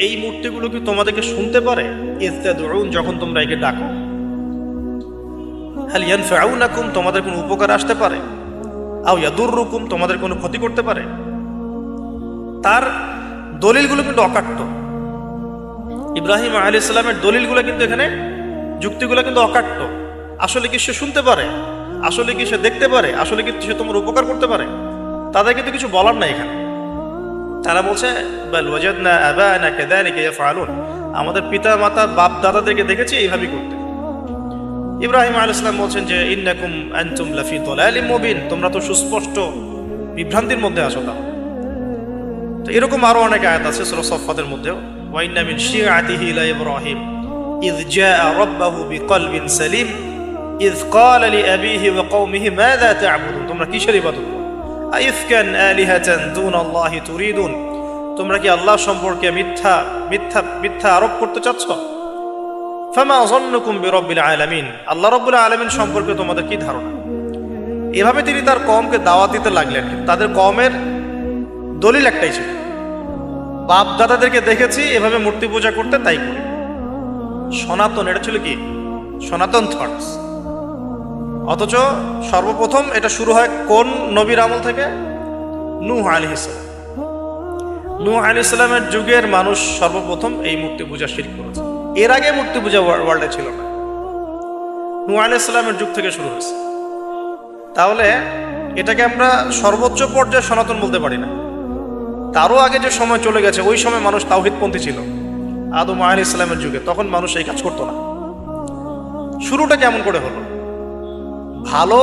এই মূর্তিগুলো কি তোমাদেরকে শুনতে পারে? ইস্তাদউন, যখন তোমরা একে ডাকো। হাল ইয়ানফাউনাকুম, তোমাদের কোনো উপকার আসতে পারে? আও ইয়াদুররুকুম, তোমাদের কোনো ক্ষতি করতে পারে? তার দলিলগুলো কিন্তু অকাট্য। ইব্রাহিম আলাইহিস সালামের দলিলগুলো কিন্তু এখানে, যুক্তিগুলো কিন্তু অকাট্য। আসলে কি সে শুনতে পারে? আসলে কি সে দেখতে পারে? আসলে কি সে তোমার উপকার করতে পারে? তাদের কিন্তু কিছু বলার নাই এখানে। তারা বলছে বাল ওয়াজাদনা আবানা কাযালিকা ইয়াফআলুন, আমাদের পিতা মাতা বাপ দাদাদেরকে দেখেছি এইভাবেই করতে। ইব্রাহিম আলাইহিস সালাম বলছেন যে ইন্নাকুম আনতুম লাফি দালালিম মুবিন, তোমরা তো সুস্পষ্ট বিভ্রান্তির মধ্যে আছো। তো এরকম আরো অনেক আয়াত আছে সূরা সাফফাতের মধ্যেও, ওয়া ইন্না মিন শিআতিহি লা ইব্রাহিম ইয জাআ রাব্বাহু বিকলবিন সালিম ইয ক্বালা লিআবিহি ওয়া কওমিহি মাযা তা'বুদুন, তোমরা কিসের ইবাদত করো? আইফকান আলিহাতান দুনাল্লাহি তুরিদুন, তোমরা কি আল্লাহ সম্পর্কে মিথ্যা মিথ্যা মিথ্যা আরোপ করতে চাচ্ছ? ফামা যান্নুকুম বিরাব্বিল আলামিন, আল্লাহ রাব্বুল আলামিন সম্পর্কে তোমাদের কি ধারণা? এভাবে তিনি তার কওমকে দাওয়াত দিতে লাগলেন। তাদের কওমের দলিল একটাই ছিল, বাপ দাদাদেরকে দেখেছি এভাবে মূর্তি পূজা করতে, তাই করি। সনাতন, এটা ছিল কি সনাতন থটস। অথচ সর্বপ্রথম এটা শুরু হয় কোন নবীর আমল থেকে? নূহ আলাইহিস সালাম। নূহ আলাইহিস সালামের যুগের মানুষ সর্বপ্রথম এই মূর্তি পূজা শিরক করেছে। এর আগে মূর্তি পূজা ওয়ার্ল্ডে ছিল না, নূহ আলাইহিস সালামের যুগ থেকে শুরু হয়েছে। তাহলে এটাকে আমরা সর্বোচ্চ পর্যায়ে সনাতন বলতে পারি না। তারও আগে যে সময় চলে গেছে, ওই সময় মানুষ তাওহীদপন্থী ছিল। আদম আলাইহিস সালামের যুগে তখন মানুষ এই কাজ করতো না। শুরুটা কেমন করে হলো? ভালো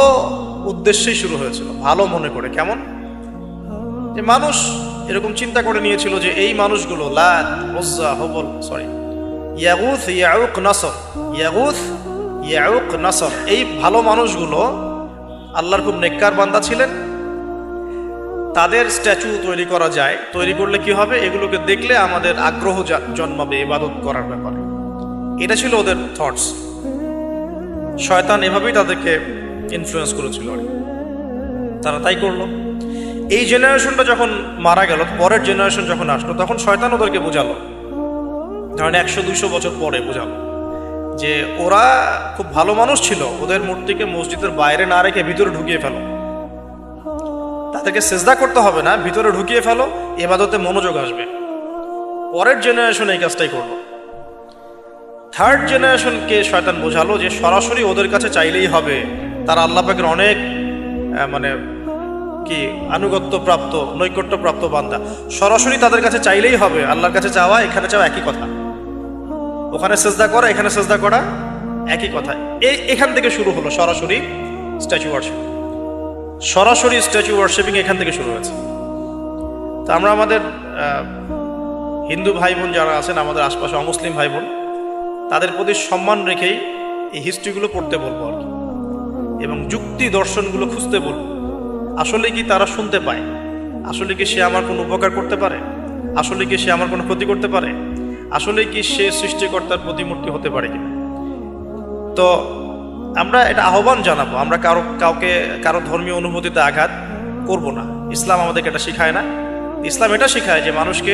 উদ্দেশ্যেই শুরু হয়েছিল, ভালো মনে করে। কেমন? যে মানুষ এরকম চিন্তা করে নিয়েছিল যে এই মানুষগুলো লাত, উজ্জা, হুবল, ইয়াগুথ, ইয়াউক, নাসর, ইয়াগুথ, ইয়াউক, নাসর, এই ভালো মানুষগুলো আল্লাহর খুব নেককার বান্দা ছিলেন। তাদের স্ট্যাচু তৈরি করা যায়, তৈরি করলে কি হবে? এগুলোকে দেখলে আমাদের আগ্রহ জন্মাবে ইবাদত করার ব্যাপারে। এটা ছিল ওদের থটস। শয়তান এভাবেই তাদেরকে ইনফ্লুয়েন্স করেছিল, তারা তাই করলো। এই জেনারেশনটা যখন মারা গেল, পরের জেনারেশন যখন আসলো, তখন শয়তান ওদেরকে বোঝালো, ধরেন 100-200 বছর পরে বোঝালো যে ওরা খুব ভালো মানুষ ছিল, ওদের মূর্তিকে মসজিদের বাইরে না রেখে ভিতরে ঢুকিয়ে ফেলো, তাদেরকে সেজদা করতে হবে না, ভিতরে ঢুকিয়ে ফেলো, ইবাদতে মনোযোগ আসবে। পরের জেনারেশন এই কাজটাই করলো। থার্ড জেনারেশনকে শয়তান বোঝালো যে সরাসরি ওদের কাছে চাইলেই হবে, তারা আল্লাহ পাকের অনেক মানে কি আনুগত্য প্রাপ্ত, নৈকট্য প্রাপ্ত বান্দা, সরাসরি তাদের কাছে চাইলেই হবে। আল্লাহর কাছে চাওয়া এখানে চাওয়া একই কথা, ওখানে সেজদা করা এখানে সেজদা করা একই কথা। এখান থেকে শুরু হলো সরাসরি স্ট্যাচু ওয়ার্শিপ। সরাসরি স্ট্যাচু ওয়ার্শিপিং এখান থেকে শুরু হয়েছে। তো আমরা আমাদের হিন্দু ভাই বোন যারা আছেন, আমাদের আশপাশে অমুসলিম ভাই বোন, তাদের প্রতি সম্মান রেখেই এই হিস্ট্রিগুলো পড়তে বলবো আর কি, এবং যুক্তি দর্শনগুলো খুঁজতে বলবো। আসলে কি তারা শুনতে পায়? আসলে কি সে আমার কোনো উপকার করতে পারে? আসলে কি সে আমার কোনো ক্ষতি করতে পারে? আসলে কি সে সৃষ্টিকর্তার প্রতিমূর্তি হতে পারে কিনা? তো আমরা এটা আহ্বান জানাবো, আমরা কারো ধর্মীয় অনুভূতিতে আঘাত করব না। ইসলাম আমাদেরকে এটা শিখায় না। ইসলাম এটা শিখায় যে মানুষকে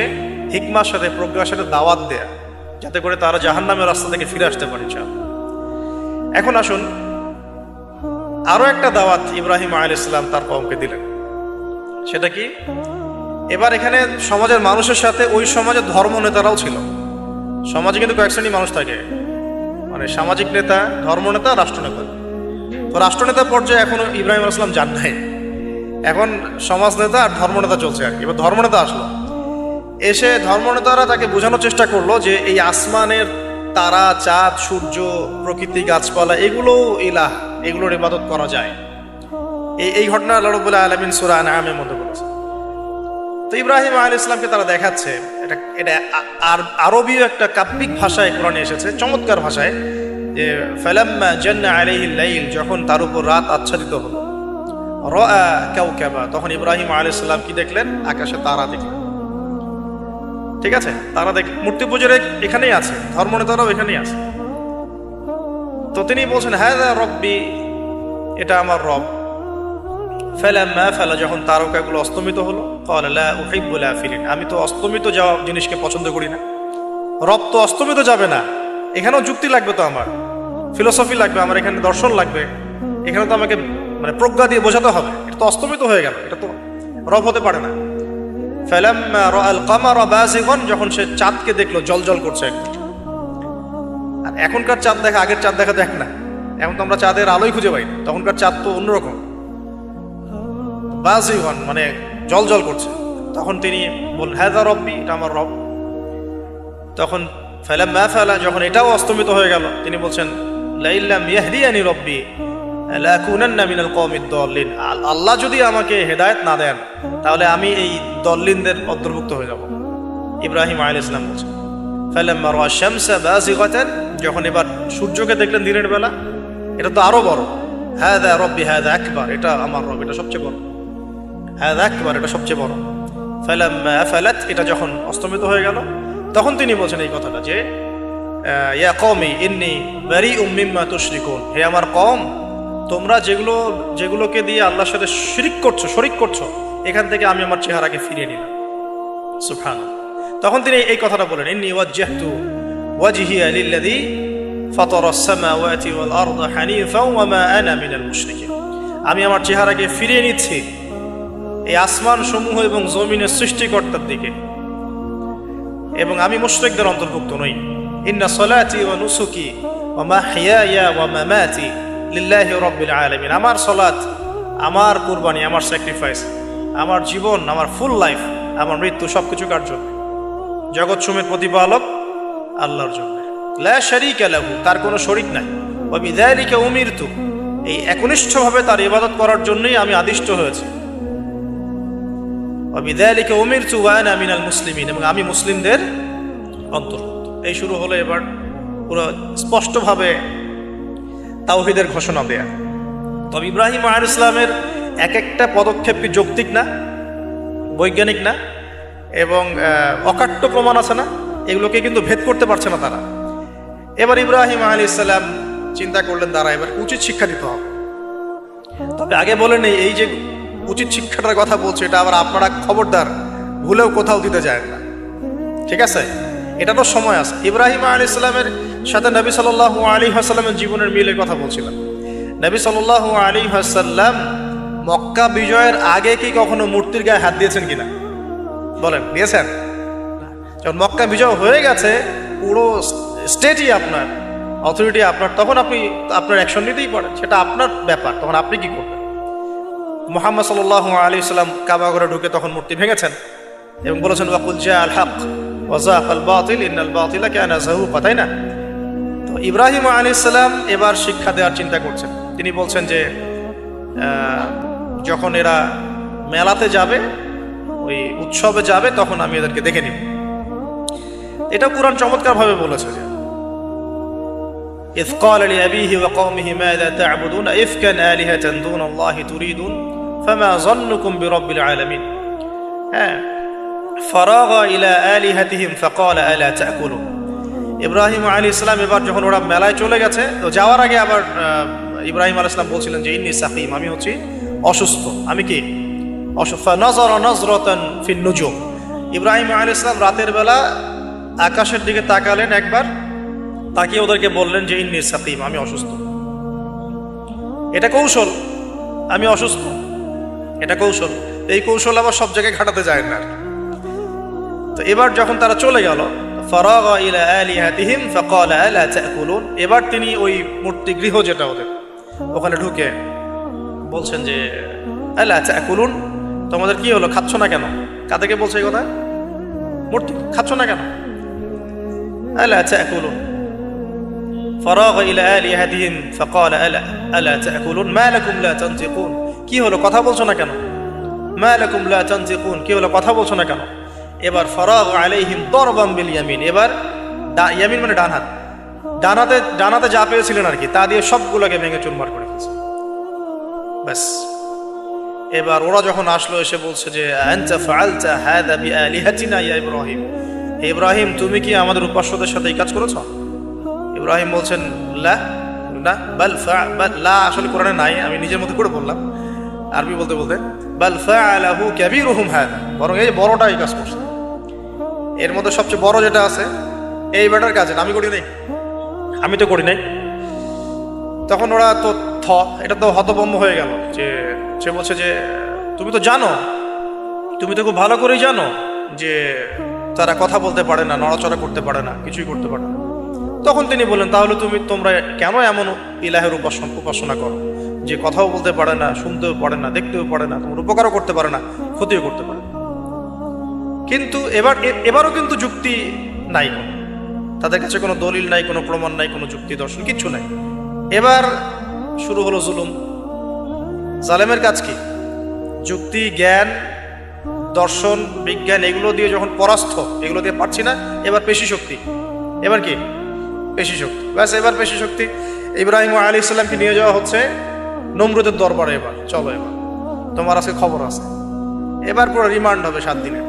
হিকমার সাথে, প্রজ্ঞার সাথে দাওয়াত দেয়া, যাতে করে তারা জাহান্নামের রাস্তা থেকে ফিরে আসতে পারে। এখন আসুন, আরো একটা দাওয়াত ইব্রাহিম আলাইহিস সালাম তার কওমকে দিলেন। সেটা কি? এবার এখানে সমাজের মানুষের সাথে ওই সমাজের ধর্ম নেতারাও ছিল। সমাজে কিন্তু কয়েক শ্রেণী মানুষ থাকে, মানে সামাজিক নেতা, ধর্মনেতা, রাষ্ট্রনেতা। তো রাষ্ট্রনেতা পর্যায়ে এখনো ইব্রাহিম আলাইহিস সালাম যান নাই, এখন সমাজ নেতা আর ধর্মনেতা চলছে আর কি। এবার ধর্মনেতা আসলো, এসে ধর্মনেতারা তাকে বোঝানোর চেষ্টা করলো যে এই আসমানের তারা, চাঁদ, সূর্য, প্রকৃতি, গাছপালা, এগুলো ইলাহ, এগুলোর ইবাদত করা যায়। এই ঘটনা আল্লাহ রাব্বুল আলামিন সূরা আনআমের মধ্যে বলেছে। তো ইব্রাহিম আলাইহিস সালামকে তারা দেখাচ্ছে, এটা আরবীয় একটা কাব্যিক ভাষায় কোরআনে এসেছে, চমৎকার ভাষায়, যে ফালাম্মা জান্না আলাইহিল লাইল, যখন তার উপর রাত আচ্ছাদিত হলো, রাআ কাওকাবা, তখন ইব্রাহিম আলাইহিস সালাম কি দেখলেন? আকাশে তারা দেখলেন। ঠিক আছে, তারা মূর্তি পূজার এখানেই আছে, ধর্মনেতারাও এখানেই আছে। তো তিনি বলছেন হাযা রব্বি, এটা আমার রব। ফালাম্মা ফালা, যখন তারকাগুলো অস্তমিত হলো, ক্বালা লা উহিব্বুল আফিলিন, আমি তো অস্তমিত যাওয়া জিনিসকে পছন্দ করি না। রব তো অস্তমিত যাবে না, এখানেও যুক্তি লাগবে, তো আমার ফিলোসফি লাগবে, আমার এখানে দর্শন লাগবে, এখানে তো আমাকে মানে প্রজ্ঞা দিয়ে বোঝাতে হবে, এটা তো অস্তমিত হয়ে গেল, এটা তো রব হতে পারে না। ফালাম্মা রাআল কামারা বাযিগান, যখন সে চাঁদকে দেখলো জলজল করছে। আর এখনকার চাঁদ দেখা আগের চাঁদ দেখা তো এক না, এখন তো আমরা চাঁদের আলোই খুঁজে পাই না, তখনকার চাঁদ তো অন্যরকম, বাযিগান মানে জলজল করছে। তখন তিনি বললেন হাযা রব্বি, এটা আমার রব। তখন ফালাম্মা ফালা, যখন এটাও অস্তমিত হয়ে গেল, তিনি বলছেন লাইল্লাম ইয়াহদিয়ানি রব্বি লাকুনান্না মিনাল কওমিদ দাল্লিন, আল্লাহ যদি আমাকে হেদায়েত না দেন তাহলে আমি এই দল্লিনদের অন্তর্ভুক্ত হয়ে যাব। ইব্রাহিম আলাইহিস সালাম বলছেন ফালাম্মা রাআ শামসা বাযিগাতান, যখন এবার সূর্যকে দেখলেন দিনের বেলা, এটা তো আরো বড়, হাযা রব্বি হাযা আকবার, এটা আমার রব, এটা সবচেয়ে বড়, হাযা আকবার, এটা সবচেয়ে বড়। ফালাম্মা আফালাত, এটা যখন অস্তমিত হয়ে গেল, তখন তিনি বলছেন এই কথাটা যে ইয়া কওমি ইন্নী বারিউম মিম্মা তুশরিকুন, হে আমার কওম, তোমরা যেগুলোকে দিয়ে আল্লাহর সাথে শরীক করছো, এখান থেকে আমি আমার চেহারাকে ফিরিয়ে নিলাম। সুবহানাল্লাহ। তখন তিনি এই কথাটা বলেন ইন্নী ওয়াজ্জাহতু ওয়াজহিয়া লিল্লাযী ফাতারাস সামাওয়াতি ওয়াল আরদা হানিফাও ওয়া মা আনা মিনাল মুশরিকিন, আমি আমার চেহারাকে ফিরিয়ে নিচ্ছি এই আসমান সমূহ এবং জমিনের সৃষ্টিকর্তার দিকে, এবং আমি মুশরিকদের অন্তর্ভুক্ত নই। ইন্না সলাতি ওয়া নুসুকি ওয়া মাহইয়ায়া ওয়া মামাতি লিল্লাহি রাব্বিল আলামিন, আমার সালাত, আমার কুরবানি, আমার স্যাক্রিফাইস, আমার জীবন, আমার ফুল লাইফ, আমার মৃত্যু সবকিছু কার জন্য? জগৎ সমূহের প্রতিপালক আল্লাহর জন্য। লা শারীকা লাহু, তার কোনো শরীক নাই। ওয়া বিযালিকা উমিরতু, এই একনিষ্ঠভাবে তার ইবাদত করার জন্যই আমি আদিষ্ট হয়েছি। ওয়া বিযালিকা উমিরতু ওয়া আনা মিনাল মুসলিমিন, এবং আমি মুসলিমদের অন্তর্ভুক্ত। এই শুরু হলো এবার পুরো স্পষ্টভাবে তাওহীদের ঘোষণা দেয়া। তবে ইব্রাহিম আলাইহিস সালামের এক একটা পদক্ষেপ কি যৌক্তিক না, বৈজ্ঞানিক না, এবং অকাট্য প্রমাণ আছে না, এগুলোকে কিন্তু ভেদ করতে পারছে না তারা। এবার ইব্রাহিম আলাইহিস সালাম চিন্তা করলেন তারা এবার উচিত শিক্ষা দিতে হবে। তবে আগে বলেন এই যে উচিত শিক্ষাটার কথা বলছে, এটা আবার আপনারা খবরদার ভুলেও কোথাও দিতে যায় না, ঠিক আছে? এটা তো সময় আছে। ইব্রাহিম আলাইহিস সালামের সাথে নবী সাল্লাল্লাহু আলাইহি ওয়াসাল্লামের জীবনের মিলের কথা বলছিলাম। নবী সাল্লাল্লাহু আলাইহি ওয়াসাল্লাম মক্কা বিজয়ের আগে কি কখনো মূর্তির গায়ে হাত দিয়েছেন কিনা বলেন? দিয়েছেন? যখন মক্কা বিজয় হয়ে গেছে, পুরো স্টেটই আপনার, অথরিটি আপনার, তখন আপনি আপনার অ্যাকশন নিতেই পারেন, সেটা আপনার ব্যাপার, তখন আপনি কি করবেন? মুহাম্মদ সাল্লাল্লাহু আলাইহি ওয়াসাল্লাম কাবা ঘরে ঢুকে তখন মূর্তি ভেঙেছেন এবং বলেছেন ওয়াকুল জাআল হক ওয়া যাহাকাল বাতিল ইন্নাল বাতিলা কানা যাহুকা, তাই না? তো ইব্রাহিম আলাইহিস সালাম এবার শিক্ষা দেওয়ার চিন্তা করছেন। তিনি বলছেন যে যখন এরা মেলাতে যাবে, ওই উৎসবে যাবে, তখন আমি এদেরকে দেখে নিব। এটা কুরআন চমৎকার ভাবে বলেছে যে إذ قال لأبيه وقومه ماذا تعبدون إفكا آلهة دون الله تريدون فما ظنكم برب العالمين فراغ إلى آلهتهم فقال ألا تأكلون। ইব্রাহিম আলাইহিস সালাম এবার যখন ওরা মেলায় চলে গেছে, তো যাওয়ার আগে আবার ইব্রাহিম আলাইহিস সালাম বলছিলেন যে ইন্নী সাকিম, আমি হচ্ছি অসুস্থ, আমি কি অসুস্থ। নাযারা নাযরাতান ফিন নুজুম, ইব্রাহিম আলাইহিস সালাম রাতের বেলা আকাশের দিকে তাকালেন একবার, তাকিয়ে ওদেরকে বললেন যে ইন্নী সাকিম, আমি অসুস্থ। এটা কৌশল, আমি অসুস্থ, এটা কৌশল। এই কৌশল আবার সব জায়গায় খাটাতে যায় না। তো এবার যখন তারা চলে গেল, ফারাগা ইলা আলিহাতিহিম ফাকালা আলা তাকুলুন, এবার তিনি ওই মূর্তি গৃহ যেটা ওদের, ওখানে ঢুকে বলছেন যে আলা তাকুলুন, তোমাদের কি হলো, খাচ্ছ না কেন? কাদেরকে বলছে এই কথা? মূর্তি, খাচ্ছ না কেন? আলা তাকুলুন। ফারাগা ইলা আলিহাতিহিম ফাকালা আলা তাকুলুন মা লাকুম লা তানতিকুন, কি হলো, কথা বলছো না কেন? মা লাকুম লা তানতিকুন, কি হলো, কথা বলছো না কেন? এবার ফারাগা আলাইহিম দরবাম বিল ইয়ামিন, এবার ইয়ামিন মানে ডান হাত, ডানাতে যা পেয়েছিলেন আর কি, তা দিয়ে সবগুলোকে ভেঙে চুরমার করে দিয়েছে। ব্যাস, এবার ওরা যখন আসলো এসে বলছে যে আনতা ফাআলতা হাযা বিআলিহাতিনা ইয়া ইব্রাহিম, ইব্রাহিম তুমি কি আমাদের উপাস্যদের সাথে এই কাজ করেছো? ইব্রাহিম বলছেন লা, না, বাল লা আসলে কোরআনে নাই, আমি নিজের মতো করে বললাম। আরবি বলতে বলতে বাল ফাআলাহু কাবীরুহুম হাযা, বরং এই বড়টা এই কাজ করছে, এর মধ্যে সবচেয়ে বড় যেটা আছে এই বেটার কাজ, আমি করি নাই, আমি তো করি নাই। তখন ওরা তো এটা তো হতভম্ব হয়ে গেল, যে সে বলছে যে তুমি তো জানো, তুমি তো খুব ভালো করেই জানো যে তারা কথা বলতে পারে না, নড়াচড়া করতে পারে না, কিছুই করতে পারে না। তখন তিনি বললেন, তাহলে তোমরা কেন এমন ইলাহের উপাসনা করো যে কথাও বলতে পারে না, শুনতেও পারে না, দেখতেও পারে না, তোমার উপকারও করতে পারে না, ক্ষতিও করতে পারে না। কিন্তু এবারও কিন্তু যুক্তি নাই, কোনো তাদের কাছে কোনো দলিল নাই, কোনো প্রমাণ নাই, কোনো যুক্তি দর্শন কিচ্ছু নাই। এবার শুরু হলো জুলুম। জালেমের কাজ কি? যুক্তি, জ্ঞান, দর্শন, বিজ্ঞান এগুলো দিয়ে যখন পরাস্ত, এগুলো দিয়ে পারছি না, এবার পেশি শক্তি। এবার কি? পেশি শক্তি। ব্যাস, এবার পেশি শক্তি। ইব্রাহিম আলাইহিস সালামকে নিয়ে যাওয়া হচ্ছে নমরুদের দরবারে। এবার চলো, এবার তোমার আজকে খবর আছে। এবার পুরো রিমান্ড হবে 7 দিনের।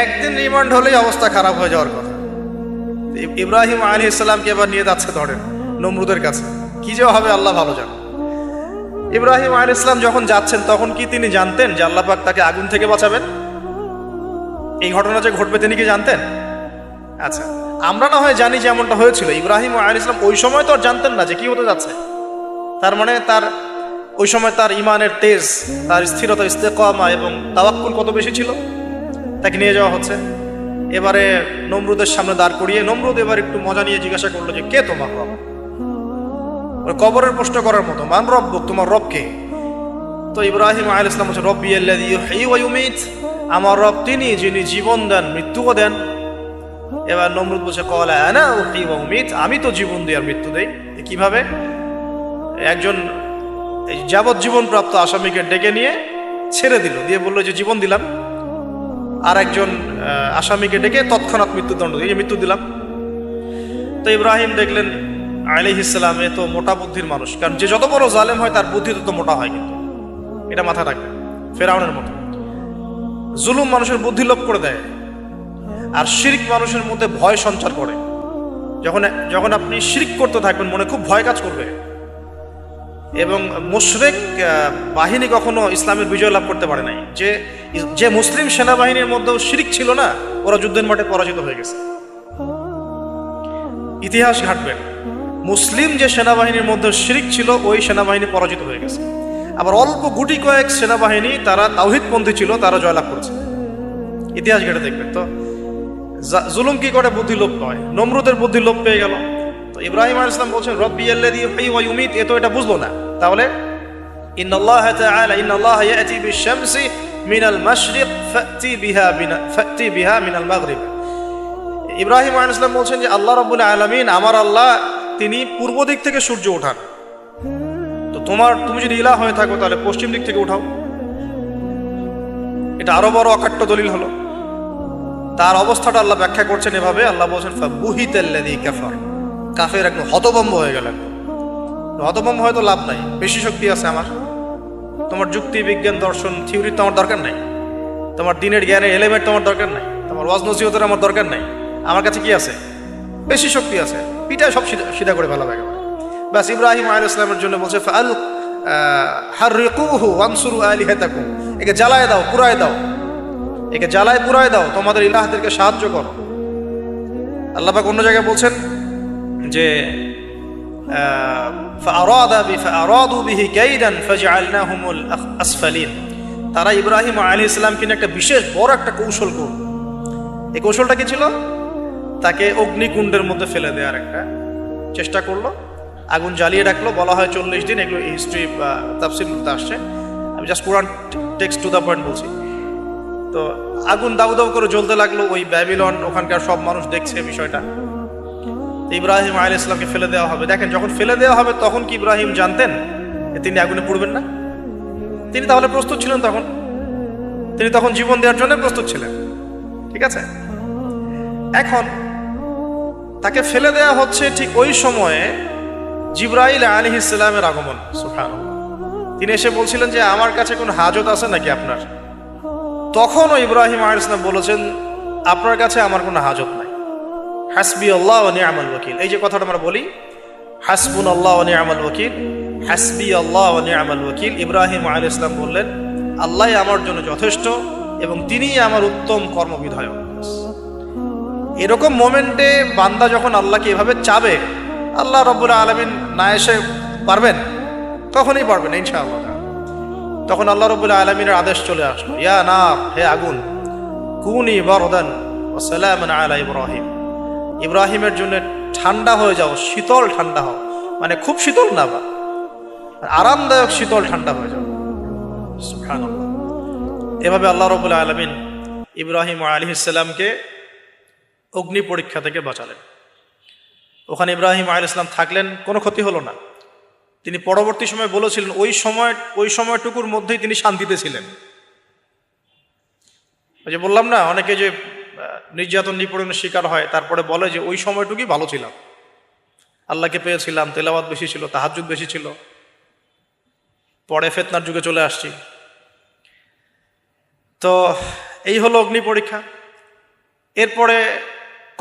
একদিন রিমান্ড হলেই অবস্থা খারাপ হয়ে যাওয়ার কথা। ইব্রাহিম আলাইহিস সালামকে এবার নিয়ে যাচ্ছে ধরেন নমরুদের কাছে। কি যে হবে আল্লাহ ভালো জানেন। ইব্রাহিম আলাইহিস সালাম যখন যাচ্ছেন তখন কি তিনি জানতেন যে আল্লাহ পাক তাকে আগুন থেকে বাঁচাবেন? এই ঘটনা যে ঘটবে তিনি কি জানতেন? আচ্ছা, আমরা না হয় জানি যে এমনটা হয়েছিল। ইব্রাহিম আলাইহিস সালাম ওই সময় তো আর জানতেন না যে কি হতে যাচ্ছে। তার মানে তার ওই সময় তার ইমানের তেজ, তার স্থিরতা, ইস্তেকামা এবং তাওয়াক্কুল কত বেশি ছিল। তাকে নিয়ে যাওয়া হচ্ছে। এবারে নমরুদের সামনে দাঁড় করিয়ে নমরুদ এবার একটু মজা নিয়ে জিজ্ঞাসা করলো যে কে তোমার রব? কবরের প্রশ্ন করার মতো, মান রব্বুক, তোমার রব কে? তো ইব্রাহিম আলাইহিস সালাম বলছে, রব্বি আল্লাযী ইউহয়ী ওয়া ইউমীত, আমার রব তিনি যিনি জীবন দেন, মৃত্যুও দেন। এবার নমরুদ বলছে, ক্বালা আনা উহয়ী ওয়া উমীত, আমি তো জীবন দিই আর মৃত্যু দেই। কিভাবে? একজন যাবজ্জীবন প্রাপ্ত আসামিকে ডেকে নিয়ে ছেড়ে দিল, দিয়ে বললো যে জীবন দিলাম। আর একজন আসামিকে ডেকে তৎক্ষণাৎ মৃত্যুদণ্ড দিয়ে মৃত্যু দিলাম। তো ইব্রাহিম দেখলেন আলাইহিস সালাম এ তো মোটা বুদ্ধির মানুষ, কারণ যে যত বড় জালেম হয় তার বুদ্ধি তত মোটা হয়, কিন্তু এটা মাথায় রাখবেন। ফেরাউনের মতো জুলুম মানুষের বুদ্ধি লোপ করে দেয়, আর শিরক মানুষের মধ্যে ভয় সঞ্চার করে। যখন আপনি শিরক করতে থাকবেন মনে খুব ভয় কাজ করবে। এবং মুশরিক বাহিনী কখনো ইসলামের বিজয় লাভ করতে পারে নাই। যে মুসলিম সেনাবাহিনীর মধ্যেও শিরক ছিল না, ওরা যুদ্ধের মাঠে পরাজিত হয়ে গেছে। ইতিহাস ঘাটবেন, মুসলিম যে সেনাবাহিনীর মধ্যে শিরক ছিল ওই সেনাবাহিনী পরাজিত হয়ে গেছে। আবার অল্প গুটি কয়েক সেনাবাহিনী তারা তাওহীদপন্থী ছিল, তারা জয়লাভ করেছে। ইতিহাস ঘেটে দেখবেন। তো জুলুম কি করে? বুদ্ধি লোপ পায়। নমরুদের বুদ্ধি লোপ পেয়ে গেল। তো ইব্রাহিম আলাইহিস সালাম বলছেন, রব্বি আল্লাযী ইউহয়ী ওয়া ইউমীত, এ তো এটা বুঝলো না। তাহলে ইন্নাল্লাহ তাআলা ইন্নাল্লাহ ইয়াতি বিশ-শামসি মিনাল মাশরিক ফাতি বিহা মিনাল মাগরিব। ইব্রাহিম আলাইহিস সালাম বলছেন যে আল্লাহ রাব্বুল আলামিন, আমার আল্লাহ, তিনি পূর্ব দিক থেকে সূর্য ওঠান। তো তুমি যদি ইলাহ হয়ে থাকো তাহলে পশ্চিম দিক থেকে উঠাও। এটা আরো বড় অকাট্য দলিল হলো। তার অবস্থাটা আল্লাহ ব্যাখ্যা করছেন এভাবে। আল্লাহ বলছেন, ফাবুহিতাল্লাযী কাফার, কাফের একদম হতভম্ব হয়ে গেলেন। হতভম্ব হয়তো লাভ নাই, বেশি শক্তি আছে আমার। তোমার যুক্তি, বিজ্ঞান, দর্শন, থিওরি তো আমার দরকার নাই। তোমার দিনের জ্ঞানের এলিমেন্ট তোমার দরকার নাই। তোমার ওয়াজ নসিহতের আমার দরকার নাই। আমার কাছে কি আছে? বেশি শক্তি আছে। পিঠায় সব সিধা করে ফেলা লাগে। ব্যাস, ইব্রাহিম আলাইহিস সালামের জন্য বলছে, হাররিকুহু ওয়ানসুরু আলিহাতাকুম, একে জ্বালায় দাও, পুরায় দাও, একে জ্বালায় পুরায় দাও, তোমাদের ইলাহদেরকে সাহায্য করো। আল্লাহ পাক অন্য জায়গায় বলছেন যে ফাআরাদু বিহি কাইদান ফাজআলনাহুমুল আসফালিন, তারা ইব্রাহিম আলাইহিস সালামকে নিয়ে একটা বিশেষ বড় একটা কৌশল করল। এই কৌশলটা কি ছিল? তাকে অগ্নিকুণ্ডের মধ্যে ফেলে দেওয়ার একটা চেষ্টা করলো। আগুন জ্বালিয়ে রাখলো। বলা হয় 40 দিন। এগুলো হিস্ট্রি বা তাফসীর বলতে আসছে, আমি just Quran text to the point বলছি। তো আগুন দাউ দাউ করে জ্বলতে লাগলো। ওই ব্যাবিলন, ওখানকার সব মানুষ দেখছে বিষয়টা। ইব্রাহিম আলাইহিস সালামকে ফেলে দেওয়া হবে। দেখেন, যখন ফেলে দেওয়া হবে তখন কি ইব্রাহিম জানতেন তিনি আগুনে পুড়বেন না? তিনি তাহলে প্রস্তুত ছিলেন। তিনি তখন জীবন দেওয়ার জন্য প্রস্তুত ছিলেন। ঠিক আছে। এখন তাকে ফেলে দেওয়া হচ্ছে, ঠিক ওই সময়ে জিবরাইল আলাইহিস সালামের আগমন। সুবহানাল্লাহ। তিনি এসে বলছিলেন যে আমার কাছে কোনো হাজত আছে নাকি আপনার? তখনও ইব্রাহিম আলাইহিস সালাম বলেছেন, আপনার কাছে আমার কোনো হাজত নাই। হাসবি আল্লাহ ওয়া নি'মাল ওয়াকিল, এই যে কথাটা আমরা বলি, হাসবুনাল্লাহ ওয়া নি'মাল ওয়াকিল, হাসবি আল্লাহ ওয়া নি'মাল ওয়াকিল। ইব্রাহিম আলাইহিস সালাম বললেন, আল্লাহই আমার জন্য যথেষ্ট এবং তিনিই আমার উত্তম কর্মবিধায়ক। এরকম মোমেন্টে বান্দা যখন আল্লাহকে এভাবে চাবে, আল্লাহ রাব্বুল আলামিন না এসে পারবেন? কখনই পারবেন ইনশাআল্লাহ। তখন আল্লাহ রাব্বুল আলামিনের আদেশ চলে আসলো, ইয়া নার, হে আগুন, কুনি বারদান ওয়া সালামান আলা ইব্রাহিম, ইব্রাহিমের জন্য ঠান্ডা হয়ে যাও, শীতল ঠান্ডা হও, মানে খুব শীতল না বা আরামদায়ক শীতল ঠান্ডা হয়ে যাও। সুবহানাল্লাহ। এভাবে আল্লাহ রাব্বুল আলামিন ইব্রাহিম আলাইহিস সালামকে অগ্নি পরীক্ষা থেকে বাঁচালেন। ওখানে ইব্রাহিম আলাইহিস সালাম থাকলেন, কোনো ক্ষতি হলো না। তিনি পরবর্তী সময় বলেছিলেন, ওই সময়টুকুর মধ্যেই তিনি শান্তিতে ছিলেন। ওই যে বললাম না, অনেকে যে নির্যাতন নিপীড়নের শিকার হয়, তারপরে বলে যে ওই সময়টুকুই ভালো ছিলাম, আল্লাহকে পেয়েছিলাম, তেলাওয়াত বেশি ছিল, তাহাজ্জুদ বেশি ছিল, পরে ফিতনার যুগে চলে আসছি। তো এই হলো অগ্নি পরীক্ষা। এরপরে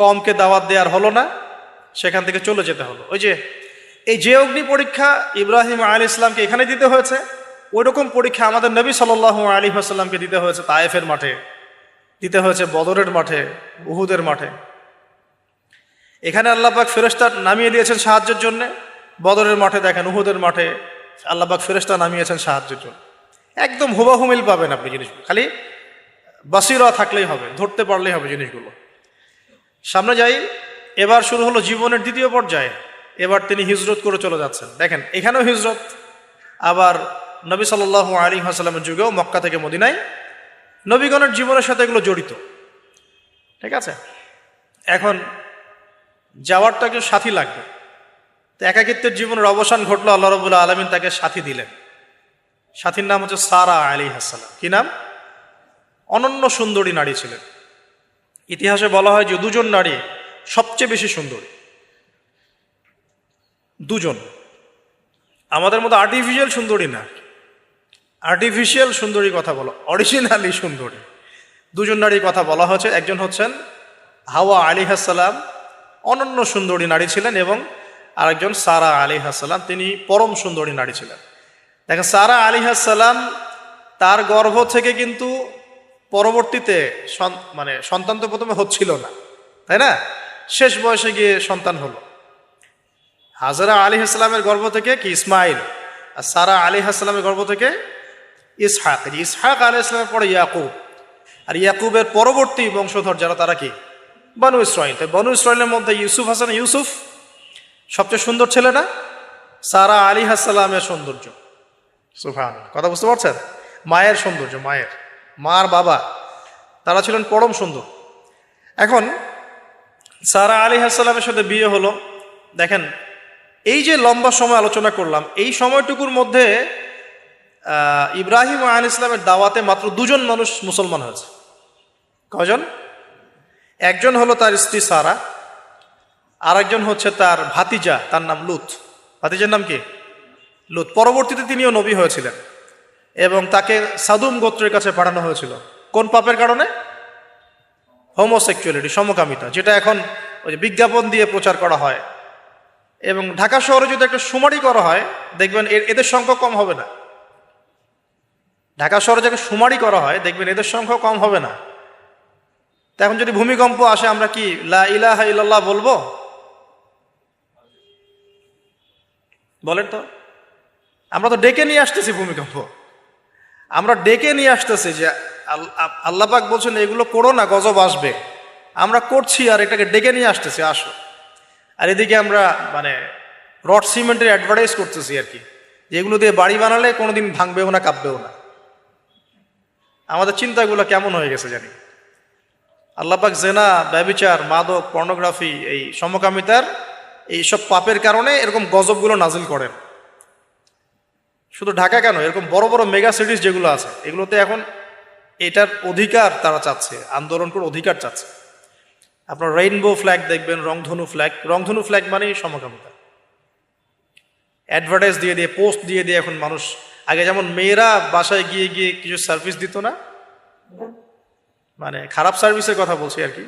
কমকে দাওয়াত দেওয়ার হলো না, সেখান থেকে চলে যেতে হলো। ওই যে যে অগ্নি পরীক্ষা ইব্রাহিম আলাইহিস সালামকে এখানে দিতে হয়েছে, ওই রকম পরীক্ষা আমাদের নবী সাল্লাল্লাহু আলাইহি ওয়াসাল্লামকে দিতে হয়েছে তায়েফের মাঠে, দিতে হয়েছে বদরের মাঠে, উহুদের মাঠে। এখানে আল্লাহ পাক ফেরেশতা নামিয়ে দিয়েছেন সাহায্যের জন্য, বদরের মাঠে দেখেন, উহুদের মাঠে আল্লাহ পাক ফেরেশতা নামিয়েছেন সাহায্যের জন্য। একদম হুবাহু মিল পাবেন আপনি জিনিসগুলো, খালি বাসিরা থাকলেই হবে, ধরতে পারলেই হবে জিনিসগুলো। সামনে যাই, এবার শুরু হলো জীবনের দ্বিতীয় পর্যায়ে। এবার তিনি হিজরত করে চলে যাচ্ছেন। দেখেন এখানেও হিজরত, আবার নবী সাল্লাল্লাহু আলাইহি ওয়াসাল্লামের যুগেও মক্কা থেকে মদিনায় নবীগণের জীবনের সাথে এগুলো জড়িত। ঠিক আছে, এখন যাওয়ারটা কেউ সাথী লাগবে। তো একাকিত্বের জীবনের অবসান ঘটলো, আল্লাহ রাব্বুল আলামিন তাকে সাথী দিলেন। সাথীর নাম হচ্ছে সারা আলাইহিস সালাম। কি নাম? অনন্য সুন্দরী নারী ছিলেন। ইতিহাসে বলা হয় যে দুজন নারী সবচেয়ে বেশি সুন্দরী, দুজন। আমাদের মতো আর্টিফিশিয়াল সুন্দরী না, আর্টিফিশিয়াল সুন্দরী কথা বলো, অরিজিনালি সুন্দরী দুজন নারীর কথা বলা হয়েছে। একজন হচ্ছেন হাওয়া আলাইহিস সালাম, অনন্য সুন্দরী নারী ছিলেন, এবং আরেকজন সারা আলাইহিস সালাম, তিনি পরম সুন্দরী নারী ছিলেন। দেখেন সারা আলাইহিস সালাম, তার গর্ভ থেকে কিন্তু পরবর্তীতে মানে সন্তান তো প্রথমে হচ্ছিল না, তাই না? শেষ বয়সে গিয়ে সন্তান হলো। হাজরা আলাইহিস সালামের গর্ভ থেকে কি ইসমাইল, আর সারা আলাইহিস সালামের গর্ভ থেকে ইসহাক। ইসহাক আলাইহিস সালামের পরে ইয়াকুব, আর ইয়াকুবের পরবর্তী বংশধর যারা, তারা কি? বনু ইসরাইল। তাই বনু ইসরাইলের মধ্যে ইউসুফ হাসান, ইউসুফ সবচেয়ে সুন্দর ছেলে না? সারা আলাইহিস সালামের সৌন্দর্য, সুবহানাল্লাহ, কথা বুঝতে পারছেন? মায়ের সৌন্দর্য, মার বাবা, তারা ছিলেন পরম সুন্দর। এখন সারা আলাইহিস সালামের সাথে বিয়ে হলো। দেখেন এই যে লম্বা সময় আলোচনা করলাম, এই সময়টুকুর মধ্যে ইব্রাহিম আলাইহিস সালামের দাওয়াতে মাত্র দুজন মানুষ মুসলমান হয়েছে। কয়জন? একজন হলো তার স্ত্রী সারা, আর একজন হচ্ছে তার ভাতিজা, তার নাম লুত। ভাতিজার নাম কি? লুত। পরবর্তীতে তিনিও নবী হয়েছিলেন, এবং তাকে সাদুম গোত্রের কাছে পাঠানো হয়েছিল। কোন পাপের কারণে? হোমোসেক্সুয়ালিটি, সমকামিতা, যেটা এখন ওই যে বিজ্ঞাপন দিয়ে প্রচার করা হয়। এবং ঢাকা শহরে যদি একটা শুমারি করা হয়, দেখবেন এদের সংখ্যা কম হবে না। ঢাকা শহরে যাকে শুমারি করা হয়, দেখবেন এদের সংখ্যা কম হবে না। তা এখন যদি ভূমিকম্প আসে, আমরা কি লা ইলাহা ইল্লাল্লাহ বলবো? বলেন তো, আমরা তো ডেকে নিয়ে আসতেছি ভূমিকম্প, আমরা ডেকে নিয়ে আসতেছি যে আল্লাহ পাক বলছেন এগুলো করো না, গজব আসবে। আমরা করছি আর এটাকে ডেকে নিয়ে আসতেছি, আসো। আর এদিকে আমরা মানে রড সিমেন্টের অ্যাডভার্টাইজ করতেছি আর কি, যে এগুলো দিয়ে বাড়ি বানালে কোনোদিন ভাঙবেও না, কাঁপবেও না। আমাদের চিন্তাগুলো কেমন হয়ে গেছে জানি। আল্লাহ পাক জেনা, ব্যভিচার, মাদক, পর্নোগ্রাফি, এই সমকামিতার এইসব পাপের কারণে এরকম গজবগুলো নাজিল করেন। শুধু ঢাকা কেন, এরকম বড় বড় মেগা সিটিজ যেগুলো আছে, এগুলোতে এখন এটার অধিকার তারা চাচ্ছে, আন্দোলন করে অধিকার চাচ্ছে। আপনার রেইনবো ফ্ল্যাগ দেখবেন, রংধনু ফ্ল্যাগ। রংধনু ফ্ল্যাগ মানেই সমকামিতা। অ্যাডভার্টাইজ দিয়ে দিয়ে, পোস্ট দিয়ে দিয়ে এখন মানুষ, আগে যেমন মেয়েরা বাসায় গিয়ে গিয়ে কিছু সার্ভিস দিত না, মানে খারাপ সার্ভিসের কথা বলছি আর কি,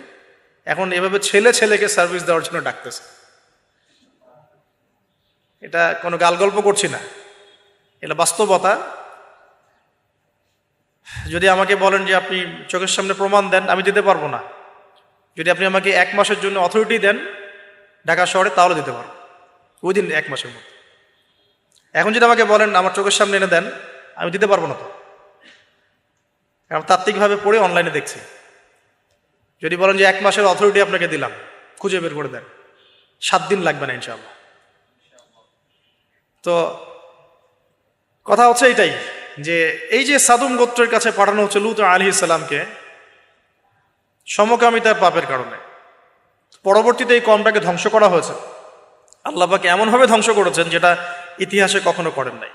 এখন এভাবে ছেলে ছেলেকে সার্ভিস দেওয়ার জন্য ডাকতেছে। এটা কোনো গাল গল্প করছি না। এটা বাস্তবতা। যদি আমাকে বলেন যে আপনি চোখের সামনে প্রমাণ দেন, আমি দিতে পারবো না। যদি আপনি আমাকে 1 মাসের জন্য অথরিটি দেন ঢাকা শহরে, তাহলে দিতে পারবো উইদিন 1 মাসের মধ্যে। এখন যদি আমাকে বলেন আমার চোখের সামনে এনে দেন, আমি দিতে পারবো না তো, কারণ তাত্ত্বিকভাবে পড়ে অনলাইনে দেখছি। যদি বলেন যে 1 মাসের অথরিটি আপনাকে দিলাম, খুঁজে বের করে দেন, 7 দিন লাগবে না ইনশাআল্লাহ। তো কথা হচ্ছে এইটাই, যে এই যে সাদুম গোত্রের কাছে পাঠানো হচ্ছে লূত আলাইহিস সালামকে সমকামিতার পাপের কারণে, পরবর্তীতে এই কওমটাকে ধ্বংস করা হয়েছে। আল্লাহ পাক এমনভাবে ধ্বংস করেছেন যেটা ইতিহাসে কখনো করেন নাই।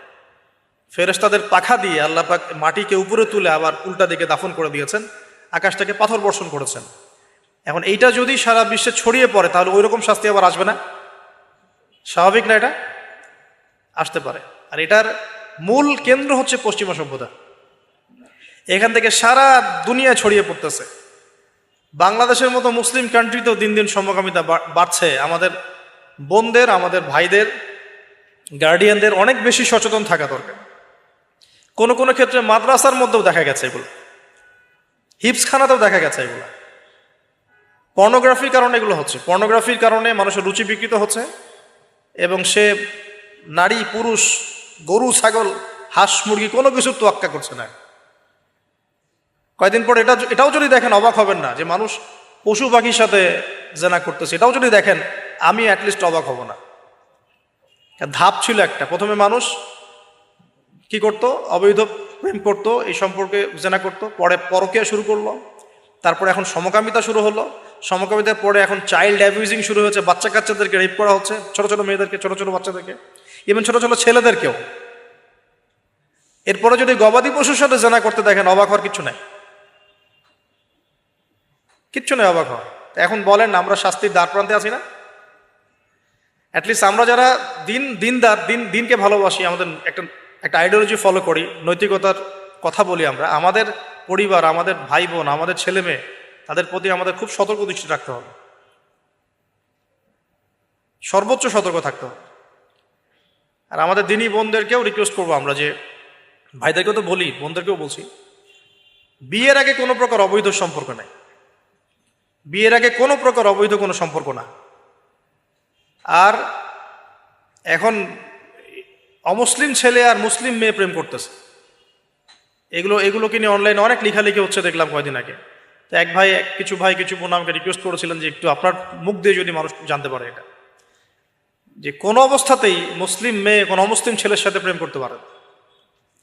ফেরেশতাদের পাখা দিয়ে আল্লাহ পাক মাটিকে উপরে তুলে আবার উল্টা দিকে দাফন করে দিয়েছেন, আকাশ থেকে পাথর বর্ষণ করেছেন। এখন এইটা যদি সারা বিশ্বে ছড়িয়ে পড়ে, তাহলে ওই রকম শাস্তি আবার আসবে না? স্বাভাবিক না? এটা আসতে পারে। আর এটার মূল কেন্দ্র হচ্ছে পশ্চিমা সভ্যতা। এখান থেকে সারা দুনিয়া ছড়িয়ে পড়তেছে। বাংলাদেশের মতো মুসলিম কান্ট্রিতেও দিন দিন সমকামিতা বাড়ছে। আমাদের বোনদের, আমাদের ভাইদের, গার্ডিয়ানদের অনেক বেশি সচেতন থাকা দরকার। কোনো কোনো ক্ষেত্রে মাদ্রাসার মধ্যেও দেখা গেছে এগুলো, হিপসখানাতেও দেখা গেছে এগুলো। পর্নোগ্রাফির কারণে এগুলো হচ্ছে। পর্নোগ্রাফির কারণে মানুষের রুচি বিকৃত হচ্ছে, এবং সে নারী পুরুষ, গরু ছাগল, হাঁস মুরগি কোনো কিছুর তোয়াক্কা করছে না। কয়েকদিন পর এটাও যদি দেখেন অবাক হবেন না যে মানুষ পশু পাখির সাথে জেনা করতেছে। এটাও যদি দেখেন, আমি অ্যাটলিস্ট অবাক হব না। ধাপ ছিল একটা, প্রথমে মানুষ কি করত? অবৈধ প্রেম করতো, এই সম্পর্কে জেনা করতো, পরে পরকীয়া শুরু করলো, তারপরে এখন সমকামিতা শুরু হলো। সমকামিতার পরে এখন চাইল্ড অ্যাবিউজিং শুরু হয়েছে, বাচ্চা কাচ্চাদেরকে রেপ করা হচ্ছে, ছোট ছোট মেয়েদেরকে, ছোট ছোট বাচ্চাদেরকে, ইভেন ছোট ছোট ছেলেদেরকেও। এরপরে যদি গবাদি পশুর সাথে জেনা করতে দেখেন, অবাক হওয়ার কিচ্ছু নাই, কিচ্ছু নেই অবাক হওয়ার। এখন বলেন আমরা শাস্তির দ্বার প্রান্তে আছি না? অ্যাটলিস্ট আমরা যারা দিনকে ভালোবাসি, আমাদের একটা আইডিওলজি ফলো করি, নৈতিকতার কথা বলি, আমরা আমাদের পরিবার, আমাদের ভাই বোন, আমাদের ছেলে মেয়ে, তাদের প্রতি আমাদের খুব সতর্ক দৃষ্টি রাখতে হবে, সর্বোচ্চ সতর্ক থাকতে হবে। আর আমাদের দিনী বোনদেরকেও রিকোয়েস্ট করবো আমরা, যে ভাইদেরকেও তো বলি, বোনদেরকেও বলছি, বিয়ের আগে কোনো প্রকার অবৈধ সম্পর্ক নাই। বিয়ের আগে কোনো প্রকার অবৈধ কোনো সম্পর্ক না। আর এখন অমুসলিম ছেলে আর মুসলিম মেয়ে প্রেম করতেছে, এগুলোকে নিয়ে অনলাইনে অনেক লেখালেখি হচ্ছে, দেখলাম কয়দিন আগে। তো কিছু বোন আমাকে রিকোয়েস্ট করেছিলেন যে একটু আপনার মুখ দিয়ে যদি মানুষ জানতে পারে এটা, যে কোনো অবস্থাতেই মুসলিম মেয়ে কোনো অমুসলিম ছেলের সাথে প্রেম করতে পারে।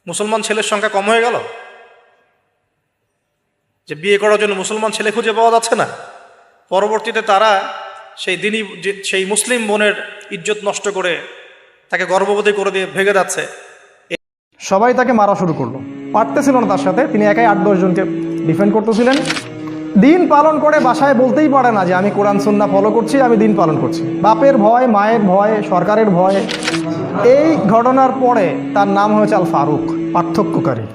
মুসলমান ছেলের সংখ্যা কম হয়ে গেল, যে বিয়ে করার জন্য মুসলমান ছেলে খুঁজে পাওয়া যাচ্ছে না। পরবর্তীতে তারা সেই মুসলিম বোনের ইজ্জত নষ্ট করে তাকে গর্ভবতী করে দিয়ে ভেঙে যাচ্ছে। সবাই তাকে মারা শুরু করলো, পারতেছিল না তার সাথে। তিনি একাই 8-10 জনকে ডিফেন্ড করতেছিলেন। দিন পালন করে বাসায় বলতেই পারে না যে আমি কোরআন সুন্নাহ ফলো করছি, আমি দিন পালন করছি। বাপের ভয়, মায়ের ভয়, সরকারের ভয়। এই ঘটনার পরে তার নাম হয়েছে আল ফারুক, পার্থক্যকারী।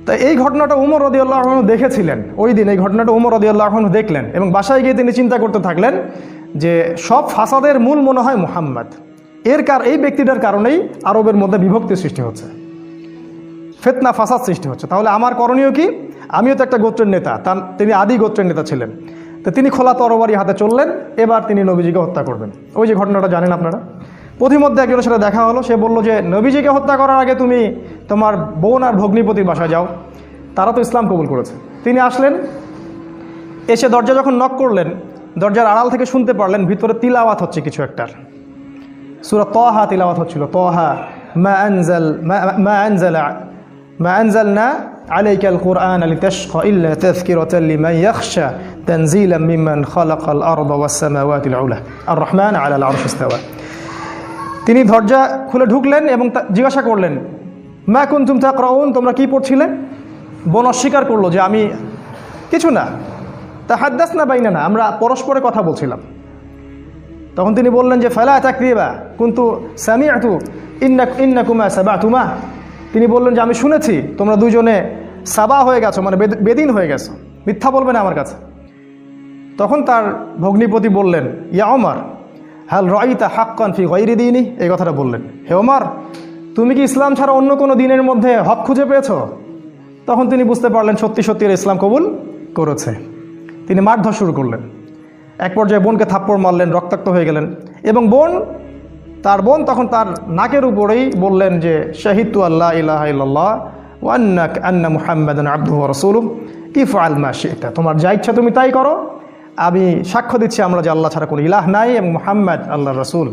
তা এই ঘটনাটা উমর রাদিয়াল্লাহু আনহু দেখেছিলেন। ওই দিন এই ঘটনাটা উমর রাদিয়াল্লাহু আনহু দেখলেন, এবং বাসায় গিয়ে তিনি চিন্তা করতে থাকলেন যে সব ফাসাদের মূল মনে হয় মুহাম্মদ। এই ব্যক্তিটার কারণেই আরবের মধ্যে বিভক্তি সৃষ্টি হচ্ছে, ফিতনা ফাসাদ সৃষ্টি হচ্ছে। তাহলে আমার করণীয় কি? আমিও তো একটা গোত্রের নেতা, তিনি আদি গোত্রের নেতা ছিলেন। তো তিনি খোলা তরবারি হাতে চললেন, এবার তিনি নবীজিকে হত্যা করবেন। ওই যে ঘটনাটা জানেন আপনারা। পথিমধ্যে একজনের সাথে দেখা হলো, সে বলল যে নবীজিকে হত্যা করার আগে তুমি তোমার বোন আর ভগ্নিপতির বাসায় যাও, তারা তো ইসলাম কবুল করেছে। তিনি আসলেন, এসে দরজা যখন নক করলেন, দরজার আড়াল থেকে শুনতে পারলেন ভিতরে তিলাওয়াত হচ্ছে কিছু একটার। সূরা তাহা তিলাওয়াত হচ্ছিল। তাহা মা আনজালনা আলাইকাল কুরআনা লিতাশকা ইল্লা তাযকিরাতাল লিমান ইয়াখশা তানজিলাম মিম্মান খালাকাল আরদা ওয়াস সামাওয়াতিল উলা আর রহমান আলাল আরশি ইস্তাওয়া। তিনি দরজা খুলে ঢুকলেন এবং জিজ্ঞাসা করলেন, মা কুনতুম তাকরাউন, তোমরা কি পড়ছিলে? বোন অস্বীকার করলো যে আমি কিছু না, তাহাদ্দাসনা বাইনানা, আমরা পরস্পরে কথা বলছিলাম। তখন তিনি বললেন যে ফালা তাকরিবা কুনতু সামিআতু ইন্নাকুমা সাবাতুমা। তিনি বললেন যে আমি শুনেছি তোমরা দুইজনে সাবা হয়ে গেছো, মানে বেদিন হয়ে গেছো, মিথ্যা বলবে না আমার কাছে। তখন তার ভগ্নিপতি বললেন, ইয়া ওমর হাল রাইতা হাক্কান ফি গায়রি দীনি, এই কথাটা বললেন। হে ওমর, তুমি কি ইসলাম ছাড়া অন্য কোনো দিনের মধ্যে হক খুঁজে পেয়েছো? তখন তিনি বুঝতে পারলেন সত্যি সত্যি এরা ইসলাম কবুল করেছে। তিনি মারধর শুরু করলেন। এক পর্যায়ে বোনকে থাপ্পড় মারলেন, রক্তাক্ত হয়ে গেলেন। এবং তার বোন তখন তার নাকের উপরেই বললেন যে শাহিদতু আল্লাহ ইলাহা ইল্লাল্লাহ ওয়া আন্না মুহাম্মাদান আবদুহু ওয়া রাসূলুহু ইফআল মা শি'তা, তোমার যা ইচ্ছা তুমি তাই করো, আমি সাক্ষ্য দিচ্ছি আমরা যে আল্লাহ ছাড়া কোনো ইলাহ নাই এবং মুহাম্মদ আল্লাহর রাসূল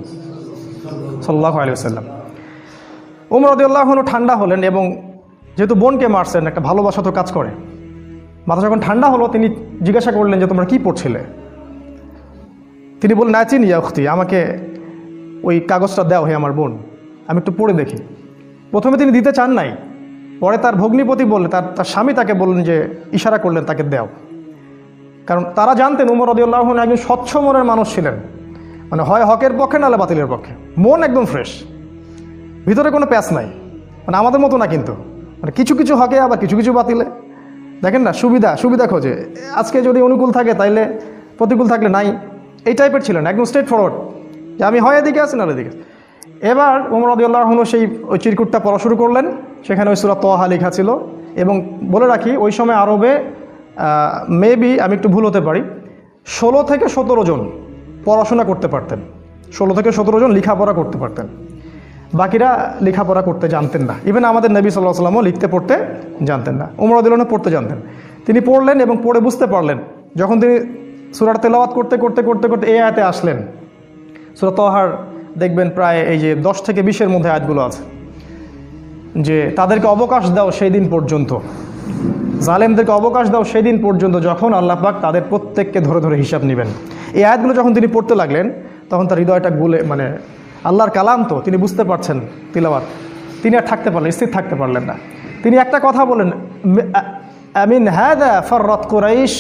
সাল্লাল্লাহু আলাইহি ওয়াসাল্লাম। ওমর রাদিয়াল্লাহু আনহু ঠান্ডা হলেন এবং যেহেতু বোনকে মারছেন একটা ভালোবাসা তো কাজ করে। মাথা যখন ঠান্ডা হলো তিনি জিজ্ঞাসা করলেন যে তোমরা কি পড়ছিলে? তিনি বললেন নাচিন ইয়া উখতি, আমাকে ওই কাগজটা দাও হে আমার বোন, আমি একটু পড়ে দেখি। প্রথমে তিনি দিতে চান নাই, পরে তার ভগ্নিপতি বললেন, তার স্বামী তাকে বললেন যে ইশারা করলেন তাকে দাও। কারণ তারা জানতেন ওমর রাদিয়াল্লাহু আনহু একজন স্বচ্ছ মনের মানুষ ছিলেন, মানে হয় হকের পক্ষে নাহলে বাতিলের পক্ষে, মন একদম ফ্রেশ, ভিতরে কোনো প্যাচ নাই। মানে আমাদের মতো না কিন্তু, মানে কিছু কিছু হকে আবার কিছু কিছু বাতিলে। দেখেন না, সুবিধা খোঁজে, আজকে যদি অনুকূল থাকে তাইলে প্রতিকূল থাকলে নাই, এই টাইপের ছিলেন, একদম স্ট্রেট ফরওয়ার্ড যে আমি হয় এদিকে আছি না এদিকে। এবার ওমর রাদিয়াল্লাহু আনহু সেই ওই চিরকুটটা পড়া শুরু করলেন, সেখানে ওই সূরা তাহা লেখা ছিল। এবং বলে রাখি ওই সময় আরবে মেবি আমি একটু ভুল হতে পারি, 16 থেকে 17 জন পড়াশোনা করতে পারতেন, 16 থেকে 17 জন লেখাপড়া করতে পারতেন, বাকিরা লেখাপড়া করতে জানতেন না। ইভেন আমাদের নবী সাল্লাল্লাহু আলাইহি ওয়াসাল্লামও লিখতে পড়তে জানতেন না, ওমর রাদিয়াল্লাহু আনহু পড়তে জানতেন। তিনি পড়লেন এবং পড়ে বুঝতে পারলেন। যখন তিনি সূরাটা তেলাওয়াত করতে করতে করতে করতে এই আয়াতে আসলেন, সূরা তাহার দেখবেন প্রায় এই যে 10 থেকে 20-এর মধ্যে আয়াতগুলো আছে যে তাদেরকে অবকাশ দাও সেই দিন পর্যন্ত, জালেমদেরকে অবকাশ দাও সেই দিন পর্যন্ত যখন আল্লাহ পাক তাদের প্রত্যেককে ধরে ধরে হিসাব নেবেন। এই আয়াতগুলো যখন তিনি পড়তে লাগলেন তখন তার হৃদয়টা গুলে, মানে আল্লাহর কালাম তো তিনি বুঝতে পারছেন তিলাওয়াত, তিনি আর থাকতে পারলেন, স্থির থাকতে পারলেন না। তিনি একটা কথা বলেন, আমিন হাদা ফাররাত কুরাইশ,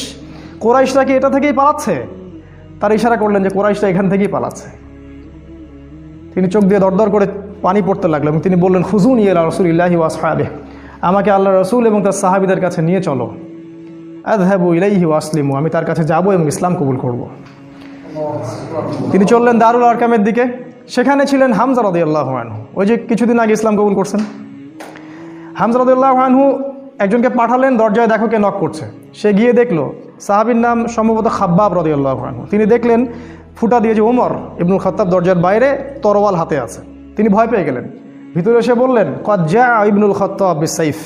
কুরাইশরা কি এটা থেকেই পালাচ্ছে? তার ইশারা করলেন যে কুরাইশরা এখান থেকেই পালাচ্ছে। তিনি চোখ দিয়ে দরদর করে পানি পড়তে লাগলেন এবং তিনি বললেন খুজুনি ইলা রাসূলিল্লাহি ওয়া আসহাবিহি, আমাকে আল্লাহ রাসূল এবং তার সাহাবীদের কাছে নিয়ে চলো, আযহাবু ইলাইহি ওয়া আসলিমু, আমি তার কাছে যাব এবং ইসলাম কবুল করব। তিনি চললেন দারুল আরকামের দিকে, সেখানে ছিলেন হামজা রাদিয়াল্লাহু আনহু, ওই যে কিছুদিন আগে ইসলাম কবুল করছেন। হামজা রাদিয়াল্লাহু আনহু একজনকে পাঠালেন, দরজায় দেখো কে নক করছে। সে গিয়ে দেখলো সাহাবীর নাম সম্ভবত খাব্বাব রাদিয়াল্লাহু আনহু। তিনি দেখলেন ফুটা দিয়ে যে ওমর ইবনুল খাত্তাব দরজার বাইরে তরোয়াল হাতে আছে। তিনি ভয় পেয়ে গেলেন, ভিতরে এসে বললেন ক্বাদ জাআ ইবনুল খাত্তাব বিসাইফ,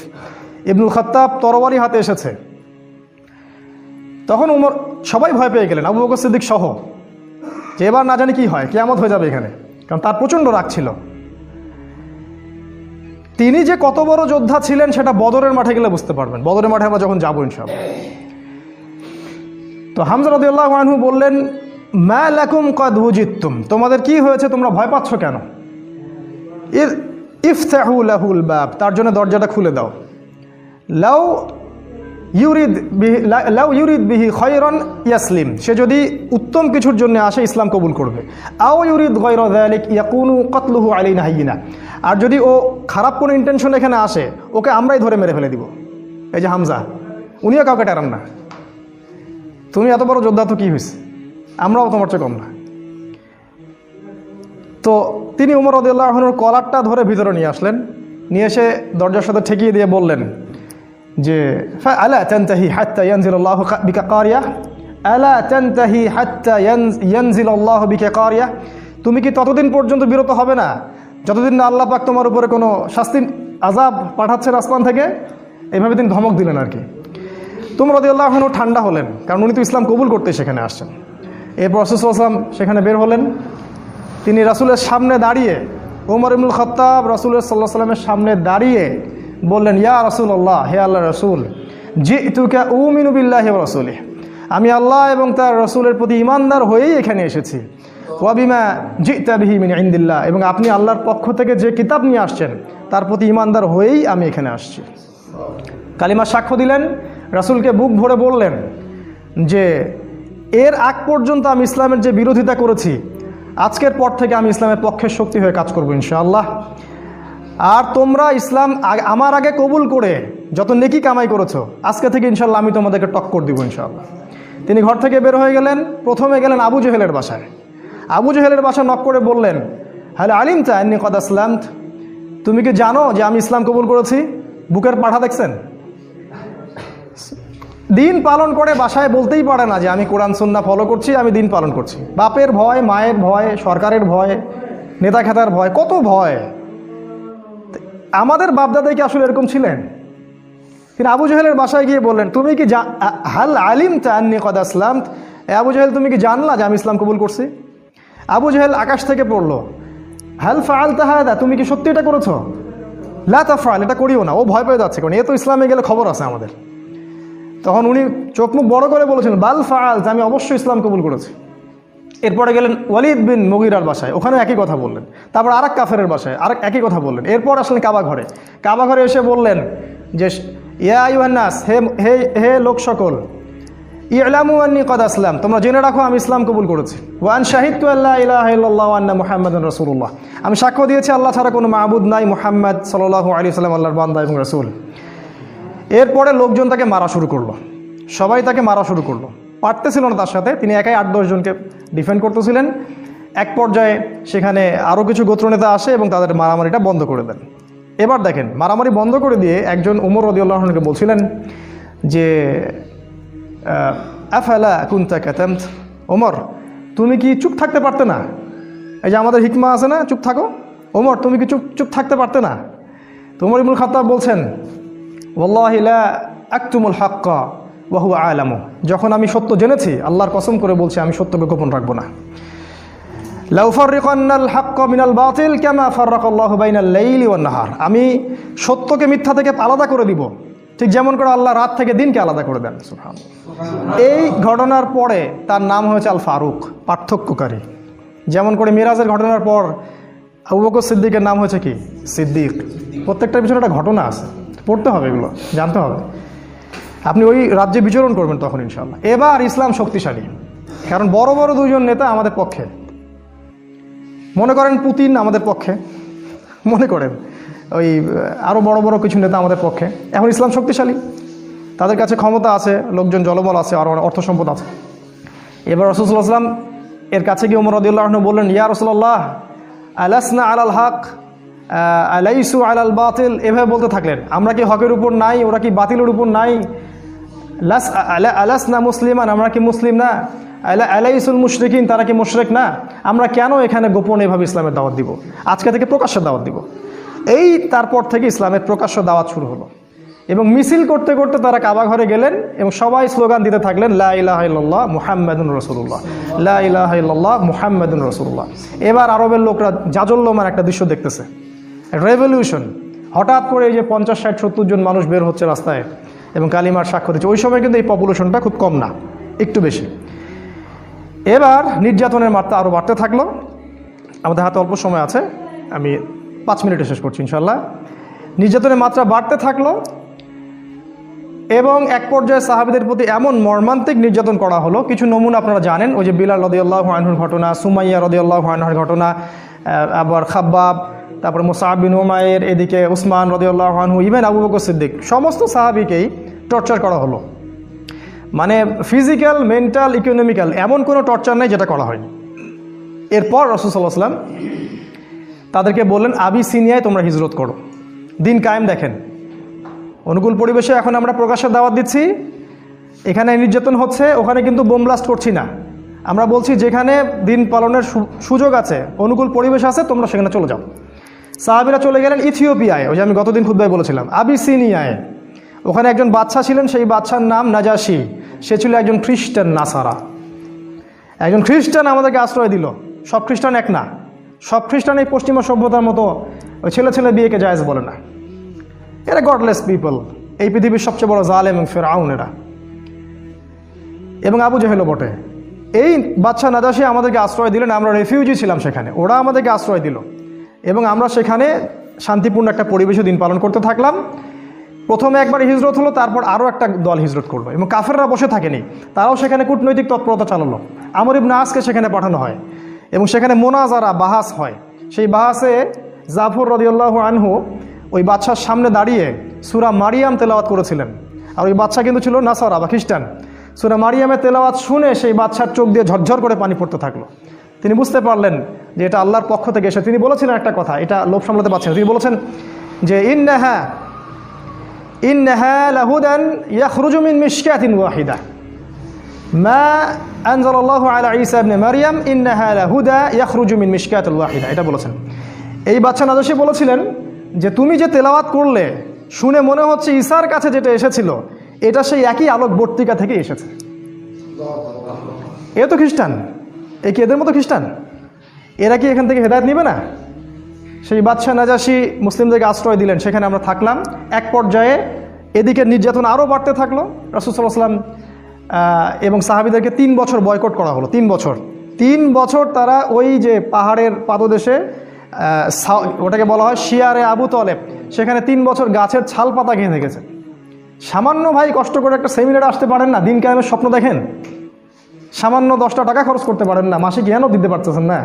ইবনুল খাত্তাব তরোয়ালি হাতে এসেছে। তখন ওমর, সবাই ভয় পেয়ে গেলেন, আবু বকর সিদ্দিক সহ, যে এবার না জানি কি হয়, কিয়ামত হয়ে যাবে এখানে, কারণ তার প্রচণ্ড রাগ ছিল। তিনি যে কত বড় যোদ্ধা ছিলেন সেটা বদরের মাঠে গেলে বুঝতে পারবেন, বদরের মাঠে আমরা যখন যাবো ইনশাআল্লাহ। তো হামজা রাদিয়াল্লাহু আনহু বললেন মা লাকুম ক্বাদ উজিতুম, তোমাদের কি হয়েছে, তোমরা ভয় পাচ্ছ কেন? ইফতাহু লাহুল বাব, তার জন্য দরজাটা খুলে দাও। লাউ ইউরিদ বিহি খায়রান ইয়াসলিম, সে যদি উত্তম কিছুর জন্য আসে ইসলাম কবুল করবে। আও ইউরিদ গায়রা যালিক ইয়াকুনু কতলুহু আলাইনা হাইয়িনা, আর যদি ও খারাপ কোনো ইন্টেনশন এখানে আসে, ওকে আমরাই ধরে মেরে ফেলে দিব। এই যে হামজা, উনিও কাউকে টেরান না, তুমি এত বড় যোদ্ধা তো কি হয়েছে, আমরাও তোমার চেয়ে কম না। তো তিনি ওমর রাদিয়াল্লাহু আনহুর কলারটা ধরে ভিতরে নিয়ে আসলেন, নিয়ে এসে দরজার সাথে ঠেকিয়ে দিয়ে বললেন যে আলা তানতাহি হাত্তা ইয়ানজিলাল্লাহু বিকা কারিয়া, আলা তানতাহি হাত্তা ইয়ানজিলাল্লাহু বিকা কারিয়া, তুমি কি ততদিন পর্যন্ত বিরত হবে না যতদিন না আল্লাহ পাক তোমার উপরে কোনো শাস্তি আযাব পাঠাচ্ছেন আসমান থেকে? এইভাবে তিনি ধমক দিলেন আর কি। ওমর রাদিয়াল্লাহু আনহু ঠান্ডা হলেন, কারণ উনি তো ইসলাম কবুল করতে সেখানে আসছেন। এরপর রাসূল সাল্লাল্লাহু আলাইহি ওয়াসাল্লাম সেখানে বের হলেন। তিনি রাসূলের সামনে দাঁড়িয়ে, ওমর ইবনুল খাত্তাব রাসূল সাল্লাল্লাহু আলাইহি ওয়াসাল্লামের সামনে দাঁড়িয়ে বললেন ইয়া রাসূলুল্লাহ, হে আল্লাহর রাসূল, জিতুকা উমিনু বিল্লাহি ওয়া রাসূলিহি, আমি আল্লাহ এবং তার রাসূলের প্রতি ঈমানদার হয়েই এখানে এসেছি। ওয়া বিমা জিতা বিহি মিন ইনদিল্লাহ, এবং আপনি আল্লাহর পক্ষ থেকে যে কিতাব নিয়ে আসছেন তার প্রতি ঈমানদার হয়েই আমি এখানে আসছি। কালিমা সাক্ষ্য দিলেন, রাসূলকে বুক ভরে বললেন যে এর আগ পর্যন্ত আমি ইসলামের যে বিরোধিতা করেছি, আজকের পর থেকে আমি ইসলামের পক্ষের শক্তি হয়ে কাজ করবো ইনশাআল্লাহ। আর তোমরা ইসলাম আমার আগে কবুল করে যত নেকি কামাই করেছো, আজকে থেকে ইনশাআল্লাহ আমি তোমাদেরকে টক্কর দিব ইনশাআল্লাহ। তিনি ঘর থেকে বের হয়ে গেলেন, প্রথমে গেলেন আবু জেহেলের বাসায়। আবু জেহেলের বাসা নক করে বললেন, হ্যালো আলিমতা আন্নী কদ আসলামত, তুমি কি জানো যে আমি ইসলাম কবুল করেছি? বুকের পাঠা দেখছেন? দিন পালন করে বাসায় বলতেই পারে না যে আমি কোরআন সুন্নাহ ফলো করছি, আমি দিন পালন করছি। বাপের ভয়, মায়ের ভয়, সরকারের ভয়, নেতা খেতার ভয়, কত ভয়। আমাদের বাপদাদাই কি আসলে এরকম ছিলেন? তিনি আবু জেহেলের বাসায় গিয়ে বললেন, তুমি কি হাল আলিমতা আন্নী কদ আসলামত, আবু জেহেল তুমি কি জানলা যে আমি ইসলাম কবুল করছি? আবু জেহেল আকাশ থেকে পড়লো, হাল ফাআলতা হাদা, তুমি কি সত্যি এটা করেছো? লা তাফআল, এটা করিও না। ও ভয় পেয়ে যাচ্ছে, কারণ এ তো ইসলামে গেলে খবর আছে আমাদের। তখন উনি চোখ মুখ বড় করে বলেছেন, বাল ফাআলতা, আমি অবশ্যই ইসলাম কবুল করেছি। এরপরে গেলেন ওয়ালিদ বিন মুগিরার বাসায়, ওখানে একই কথা বললেন। তারপর আরেক কাফেরের বাসায় আরেক একই কথা বললেন। এরপর আসলেন কাবা ঘরে। কাবা ঘরে এসে বললেন যে ইয়া আইয়ুহান নাস, হে হে হে লোক সকল, ইলামু আন্নী কদ আসলাম, তোমরা জেনে রাখো আমি ইসলাম কবুল করেছি। ওয়ান শাহিদতু আল্লা ইলাহা ইল্লাল্লাহ ওয়া আন্না মুহাম্মাদুর রাসূলুল্লাহ, আমি সাক্ষ্য দিয়েছি আল্লাহ ছাড়া কোনো মাবুদ নাই, মুহাম্মদ সাল্লাল্লাহু আলাইহি ওয়াসাল্লাম আল্লাহর বান্দা এবং রাসূল। এরপরে লোকজন তাকে মারা শুরু করলো, সবাই তাকে মারা শুরু করলো। পারতেছিল না তার সাথে, তিনি একাই 8-10 জনকে ডিফেন্ড করতেছিলেন। এক পর্যায়ে সেখানে আরও কিছু গোত্রনেতা আসে এবং তাদের মারামারিটা বন্ধ করে দেন। এবার দেখেন, মারামারি বন্ধ করে দিয়ে একজন উমর রাদিয়াল্লাহু আনহুকে বলছিলেন যে আফালা কুনতা কাতামত, ওমর তুমি কি চুপ থাকতে পারতে না? এই যে আমাদের হিকমা আছে না, চুপ থাকো। ওমর তুমি কি চুপ থাকতে পারতে না? তো ওমর ইবনুল খাত্তাব বলছেন, ওয়াল্লাহি লা আকতুমুল হাক্কা ওয়া হুয়া আলামু, যখন আমি সত্য জেনেছি আল্লাহর কসম করে বলছি আমি সত্যকে গোপন রাখবো না। লা উফাররিকান্নাল হাক্কা মিনাল বাতিল কামা ফাররাকাল্লাহু বাইনাল লাইলি ওয়ান নাহার, আমি সত্যকে মিথ্যা থেকে আলাদা করে দিব ঠিক যেমন করে আল্লাহ রাত থেকে দিনকে আলাদা করে দেন। সুবহানাল্লাহ। এই ঘটনার পরে তার নাম হয়েছে আল ফারুক, পার্থক্যকারী। যেমন করে মিরাজের ঘটনার পর আবু বকর সিদ্দিকের নাম হয়েছে কি? সিদ্দিক। প্রত্যেকটার পিছনে একটা ঘটনা আছে, পড়তে হবে, এগুলো জানতে হবে। আপনি ওই রাজ্যে বিচরণ করবেন তখন ইনশাআল্লাহ। এবার ইসলাম শক্তিশালী, কারণ বড় বড় দুজন নেতা আমাদের পক্ষে। মনে করেন পুতিন আমাদের পক্ষে, মনে করেন ওই আরও বড় বড় কিছু নেতা আমাদের পক্ষে। এখন ইসলাম শক্তিশালী, তাদের কাছে ক্ষমতা আছে, লোকজন জলবল আছে, আর অর্থ সম্পদ আছে। এবার রাসূল সাল্লাল্লাহু আলাইহি ওয়াসাল্লাম এর কাছে গিয়ে ওমর রাদিয়াল্লাহু আনহু বললেন, ইয়া রাসূলুল্লাহ আলাসনা আলাল হক আলাইসু আলাল বাতিল, এভাবে বলতে থাকলেন, আমরা কি হকের উপর নাই, ওরা কি বাতিলের উপর নাই? আলাসনা মুসলিমান, আমরা কি মুসলিম না? আলাইসুল মুশরিকিন, তারা কি মুশরিক না? আমরা কেন এখানে গোপনে এভাবে ইসলামের দাওয়াত দিব? আজকে থেকে প্রকাশ্যে দাওয়াত দিব। এই তারপর থেকে ইসলামের প্রকাশ্য দাওয়াত শুরু হলো এবং মিছিল করতে করতে তারা কাবা ঘরে গেলেন এবং সবাই স্লোগান দিতে থাকলেন, লা ইলাহা ইল্লাল্লাহ মুহাম্মাদুর রাসূলুল্লাহ, লা ইলাহা ইল্লাল্লাহ মুহাম্মাদুর রাসূলুল্লাহ। এবার আরবের লোকরা জাজল্যমান একটা দৃশ্য দেখতেছে, রেভলিউশন। হঠাৎ করে এই যে 50, 60, 70 জন মানুষ বের হচ্ছে রাস্তায় এবং কালিমার সাক্ষ্য দিচ্ছে। ওই সময় কিন্তু এই পপুলেশনটা খুব কম না, একটু বেশি। এবার নির্যাতনের মাত্রা আরও বাড়তে থাকলো। আমাদের হাতে অল্প সময় আছে, আমি 5 মিনিটে শেষ করছি ইনশাল্লাহ। নির্যাতনের মাত্রা বাড়তে থাকলো এবং এক পর্যায়ে সাহাবীদের প্রতি এমন মর্মান্তিক নির্যাতন করা হলো। কিছু নমুনা আপনারা জানেন, ওই যে বিলাল রাদিয়াল্লাহু আনহুর ঘটনা, সুমাইয়া রাদিয়াল্লাহু আনহার ঘটনা, আবার খাব্বাব, তারপরে মুসআব বিন উমাইর, এদিকে উসমান রাদিয়াল্লাহু আনহু, ইভেন আবু বকর সিদ্দিক, সমস্ত সাহাবীকেই টর্চার করা হলো। মানে ফিজিক্যাল, মেন্টাল, ইকোনমিক্যাল, এমন কোনো টর্চার নেই যেটা করা হয়নি। এরপর রাসূল সাল্লাল্লাহু আলাইহি ওয়াসাল্লাম তাদেরকে বললেন, আবিসিনিয়ায় তোমরা হিজরত করো, দিন কায়েম। দেখেন, অনুকূল পরিবেশে এখন আমরা প্রকাশ্যে দাওয়াত দিচ্ছি, এখানে নির্যাতন হচ্ছে, ওখানে কিন্তু বোম ব্লাস্ট করছি না। আমরা বলছি যেখানে দিন পালনের সুযোগ আছে, অনুকূল পরিবেশ আছে, তোমরা সেখানে চলে যাও। সাহাবীরা চলে গেলেন ইথিওপিয়ায়, ওই যে আমি গতদিন খুতবায় বলেছিলাম, আবিসিনিয়ায়। ওখানে একজন বাদশা ছিলেন, সেই বাদশার নাম নাজাশি। সে ছিল একজন খ্রিস্টান, নাসারা। একজন খ্রিস্টান আমাদেরকে আশ্রয় দিল। সব খ্রিস্টান এক না, সব খ্রিস্টান এই পশ্চিমা সভ্যতার মতো ওই ছেলে ছেলে বিয়েকে জায়েজ বলে না। এরা গডলেস পিপল, এই পৃথিবীর সবচেয়ে বড় জালেম এবং ফেরাউন এরা, এবং আবু জেহেলও বটে। এই বাদশা নাজাশি আমাদেরকে আশ্রয় দিলেন, আমরা রেফিউজি ছিলাম সেখানে, ওরা আমাদেরকে আশ্রয় দিল এবং আমরা সেখানে শান্তিপূর্ণ একটা পরিবেশে দিন পালন করতে থাকলাম। প্রথমে একবার হিজরত হলো, তারপর আরও একটা দল হিজরত করলো এবং কাফেররা বসে থাকেনি, তারাও সেখানে কূটনৈতিক তৎপরতা চালালো। আমর ইবনে আসকে সেখানে পাঠানো হয় এবং সেখানে মোনাজারা, বাহাস হয়। সেই বাহাসে জাফর রাদিয়াল্লাহু আনহু ওই বাদশার সামনে দাঁড়িয়ে সূরা মারিয়াম তেলাওয়াত করেছিলেন। আর ওই বাদশা কিন্তু ছিল নাসারা বা খ্রিস্টান। সূরা মারিয়ামের তেলাওয়াত শুনে সেই বাদশার চোখ দিয়ে ঝরঝর করে পানি পড়তে থাকলো। তিনি বুঝতে পারলেন যে এটা আল্লাহর পক্ষ থেকে এসে। তিনি বলেছিলেন একটা কথা, এটা লোভ সামলাতে পারছেন না। তিনি বলেছেন যে ইন্নাহা লাহুদান ইয়াখরুজু মিন মিশকাতিন ওয়াহিদা মা আনজালাল্লাহু আলা ঈসা ইবনে মারইয়াম ইন্নাহা লাহুদা ইয়াখরুজু মিন মিশকাতিল ওয়াহিদা, এটা বলেছেন। এই বাদশা নাজাশী বলেছিলেন যে তুমি যে তেলাওয়াত করলে শুনে মনে হচ্ছে ঈসার কাছে যেটা এসেছিল এটা সেই একই আলোকবর্তিকা থেকে এসেছে। এ তো খ্রিস্টান, এ কি এদের মতো খ্রিস্টান? এরা কি এখান থেকে হেদায়েত নিবে না? সেই বাদশা নাজাশী মুসলিমদেরকে আশ্রয় দিলেন, সেখানে আমরা থাকলাম। এক পর্যায়ে এদিকে নির্যাতন আরও বাড়তে থাকলো। রাসূল সাল্লাল্লাহু আলাইহি ওয়াসাল্লাম এবং সাহাবীদেরকে 3 বছর বয়কট করা হলো। 3 বছর তারা ওই যে পাহাড়ের পাদদেশে, ওটাকে বলা হয় শিয়ারে আবু তলেব, সেখানে 3 বছর গাছের ছাল পাতা খেয়ে থেকেছে। সামান্য ভাই কষ্ট করে একটা সেমিনারে আসতে পারেন না, দিন কায়েমের স্বপ্ন দেখেন, সামান্য 10টা টাকা খরচ করতে পারেন না, মাসে জ্ঞানও দিতে পারতেছেন না,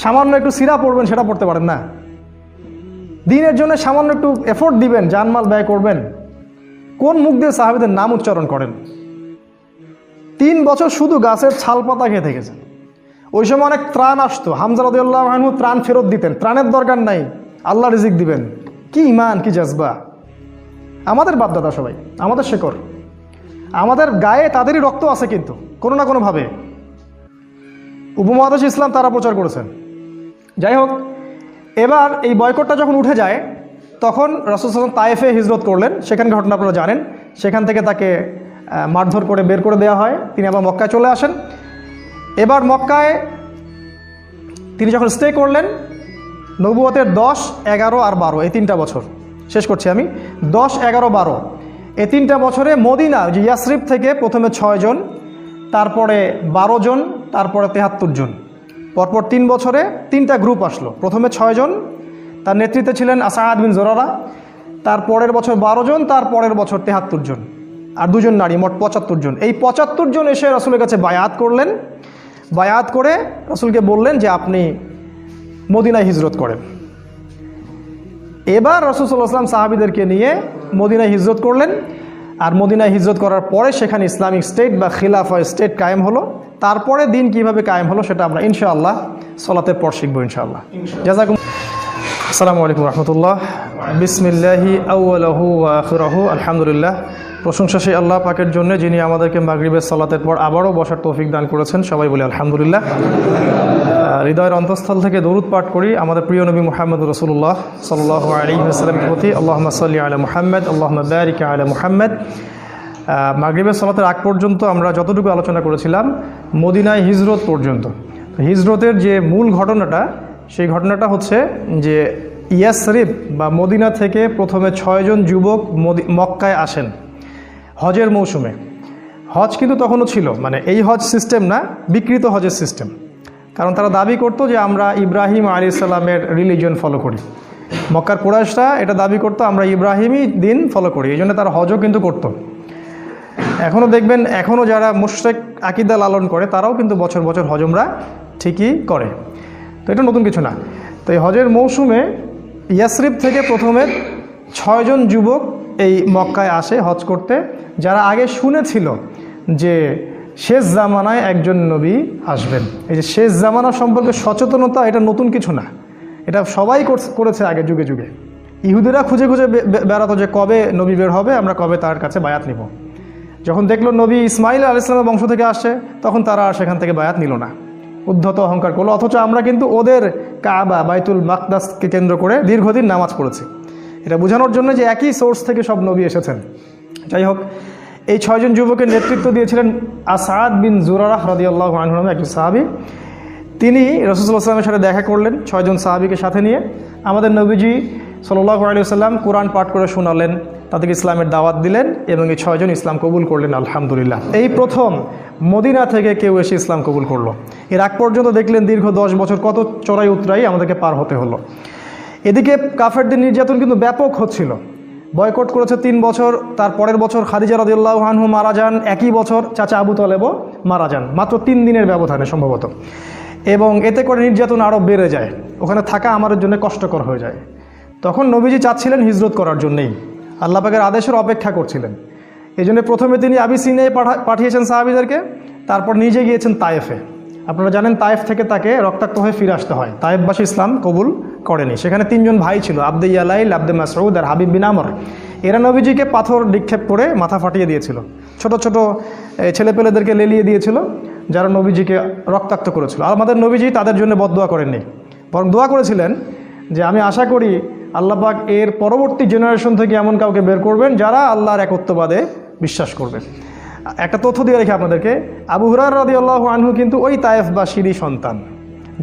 সামান্য একটু সিরা পড়বেন সেটা পড়তে পারেন না, দিনের জন্য সামান্য একটু এফোর্ট দিবেন, জানমাল ব্যয় করবেন, কোন মুখ দিয়ে সাহাবীদের নাম উচ্চারণ করেন? 3 বছর শুধু গাছের ছাল পাতা খেয়ে থেকেছে। ওই সময় অনেক ত্রাণ আসতো, হামজা রাদিয়াল্লাহু আনহু ত্রাণ ফেরত দিতেন, ত্রাণের দরকার নাই, আল্লাহ রিজিক দিবেন। কি ইমান, কি জজবা! আমাদের বাপদাদা সবাই, আমাদের শেকড়, আমাদের গায়ে তাদেরই রক্ত আছে, কিন্তু কোনো না কোনোভাবে উপমহাদেশ ইসলাম তারা প্রচার করেছেন। যাই হোক, এবার এই বয়কটটা যখন উঠে যায় তখন রাসূল সাল্লাল্লাহু আলাইহি ওয়াসাল্লাম তায়েফে হিজরত করলেন। সেখানে ঘটনা আপনারা জানেন। সেখান থেকে তাকে মারধর করে বের করে দেওয়া হয়। তিনি আবার মক্কায় চলে আসেন। এবার মক্কায় তিনি যখন স্টে করলেন, নবুয়তের 10, 11 আর 12 এই 3টা বছর শেষ করছি আমি। 10, 11, 12 এই 3টা বছরে মদিনা যে ইয়াসরিব থেকে প্রথমে 6 জন, তারপরে 12 জন, তারপরে 73 জন, পরপর 3 বছরে 3টা গ্রুপ আসলো। প্রথমে 6 জন, তার নেতৃত্বে ছিলেন আসাদ বিন জোরারা, তারপরের বছর 12 জন, তারপরের বছর 73 জন, আর 2 জন নারী, মোট 75 জন। এই 75 জন এসে রাসূলের কাছে বায়াত করলেন। বায়াত করে রাসূলকে বললেন যে আপনি মদিনায় হিজরত করেন। এবার রাসূল সাল্লাল্লাহু আলাইহি ওয়াসাল্লাম সাহাবীদেরকে নিয়ে মদিনায় হিজরত করলেন। আর মদিনায় হিজরত করার পরে সেখানে ইসলামিক স্টেট বা খিলাফা স্টেট কায়েম হলো। তারপরে দিন কিভাবে কায়েম হলো সেটা আমরা ইনশাআল্লাহ সালাতের পর শিখবো ইনশাআল্লাহ। জাযাকুম। আসসালামু আলাইকুম রাহমাতুল্লাহ। বিসমিল্লাহি আউয়ালুহু ওয়া আখিরুহু। আলহামদুলিল্লাহ। প্রশংসা সেই আল্লাহ পাকের জন্য যিনি আমাদেরকে মাগরিবের সালাতের পর আবারও বসার তৌফিক দান করেছেন। সবাই বলি আলহামদুলিল্লাহ। হৃদয়ের অন্তঃস্থল থেকে দরুদ পাঠ করি আমাদের প্রিয় নবী মুহাম্মদ রাসূলুল্লাহ সাল্লাল্লাহু আলাইহি ওয়াসাল্লামের প্রতি। আল্লাহুম্মা সাল্লি আলা মুহাম্মদ, আল্লাহুম্মা বারিক আলা মুহাম্মদ। মাগরিবের সালাতের আগ পর্যন্ত আমরা যতটুকু আলোচনা করেছিলাম মদিনায় হিজরত পর্যন্ত। হিজরতের যে মূল ঘটনাটা, সেই ঘটনাটা হচ্ছে যে ইয়াসরিব বা মদিনা থেকে প্রথমে 6 জন যুবক মক্কায় আসেন হজের মৌসুমে। হজ কিন্তু তখনও ছিল, মানে এই হজ সিস্টেম না, বিকৃত হজের সিস্টেম। কারণ তারা দাবি করতো যে আমরা ইব্রাহিম আলাইহিস সালামের রিলিজিয়ন ফলো করি। মক্কার কুরাইশরা এটা দাবি করতো আমরা ইব্রাহিমই দিন ফলো করি, এই জন্য তারা হজও কিন্তু করতো। এখনও দেখবেন, এখনও যারা মুশরিক আকীদা লালন করে তারাও কিন্তু বছর বছর হজমরা ঠিকই করে। তো এটা নতুন কিছু না। তো এই হজের মৌসুমে ইয়াসরিব থেকে প্রথমে 6 জন যুবক এই মক্কায় আসে হজ করতে, যারা আগে শুনেছিল যে শেষ জামানায় একজন নবী আসবেন। এই যে শেষ জামানা সম্পর্কে সচেতনতা, এটা নতুন কিছু না, এটা সবাই করেছে আগে যুগে যুগে। ইহুদিরা খুঁজে খুঁজে বেড়াতো যে কবে নবী বের হবে, আমরা কবে তার কাছে বায়াত নিব। যখন দেখলো নবী ইসমাইল আলাইহিস সালামের বংশ থেকে আসছে, তখন তারা আর সেখান থেকে বায়াত নিল না, উদ্ধত অহংকার করলো। অথচ আমরা কিন্তু ওদের কাবা বাইতুল মাকদাসকে কেন্দ্র করে দীর্ঘদিন নামাজ পড়েছি। এটা বোঝানোর জন্য যে একই সোর্স থেকে সব নবী এসেছেন। যাই হোক, এই 6 জন যুবকের নেতৃত্ব দিয়েছিলেন আসাদ বিন জুরারাহ রাদিয়াল্লাহু আনহু নামে একজন সাহাবী। তিনি রাসূলুল্লাহ সাল্লাল্লাহু আলাইহি ওয়াসাল্লামের সাথে দেখা করলেন 6 জন সাহাবীকে সাথে নিয়ে। আমাদের নবীজি সাল্লাল্লাহু আলাইহি ওয়াসাল্লাম কোরআন পাঠ করে শোনালেন, তাদেরকে ইসলামের দাওয়াত দিলেন এবং এই 6 জন ইসলাম কবুল করলেন আলহামদুলিল্লাহ। এই প্রথম মদিনা থেকে কেউ এসে ইসলাম কবুল করলো। এর আগ পর্যন্ত দেখলেন দীর্ঘ 10 বছর কত চড়াই উতরাই আমাদেরকে পার হতে হলো। এদিকে কাফেরদের নির্যাতন কিন্তু ব্যাপক হচ্ছিল। বয়কট করেছে 3 বছর, তার পরের বছর খাদিজা রাদিয়াল্লাহু আনহা মারা যান, একই বছর চাচা আবু তালেবও মারা যান, মাত্র 3 দিনের ব্যবধানে সম্ভবত। এবং এতে করে নির্যাতন আরও বেড়ে যায়, ওখানে থাকা আমাদের জন্য কষ্টকর হয়ে যায়। তখন নবীজি চাচ্ছিলেন হিজরত করার জন্যেই, আল্লাহ পাকের আদেশের অপেক্ষা করছিলেন। এই জন্য প্রথমে তিনি আবিসিনিয়ায় পাঠিয়েছেন সাহাবীদেরকে, তারপর নিজে গিয়েছেন তায়েফে। আপনারা জানেন তায়েফ থেকে তাকে রক্তাক্ত হয়ে ফিরে আসতে হয়, তায়েফবাসী ইসলাম কবুল করেনি। সেখানে 3 জন ভাই ছিল, আব্দে ইয়ালাইল, আব্দে মাসউদ আর হাবিব বিন আমর। এরা নবীজিকে পাথর নিক্ষেপ করে মাথা ফাটিয়ে দিয়েছিল, ছোট ছোট ছেলেপেলেদেরকে লেলিয়ে দিয়েছিল, যারা নবীজিকে রক্তাক্ত করেছিল। আর আমাদের নবীজি তাদের জন্য বদদোয়া করেননি, বরং দোয়া করেছিলেন যে আমি আশা করি আল্লাহ পাক এর পরবর্তী জেনারেশন থেকে এমন কাউকে বের করবেন যারা আল্লাহর একত্ববাদে বিশ্বাস করবে। একটা তথ্য দিয়ে রেখে আপনাদেরকে, আবু হুরায়রা রাদিয়াল্লাহু আনহু কিন্তু ওই তায়েফবাসীরই সন্তান।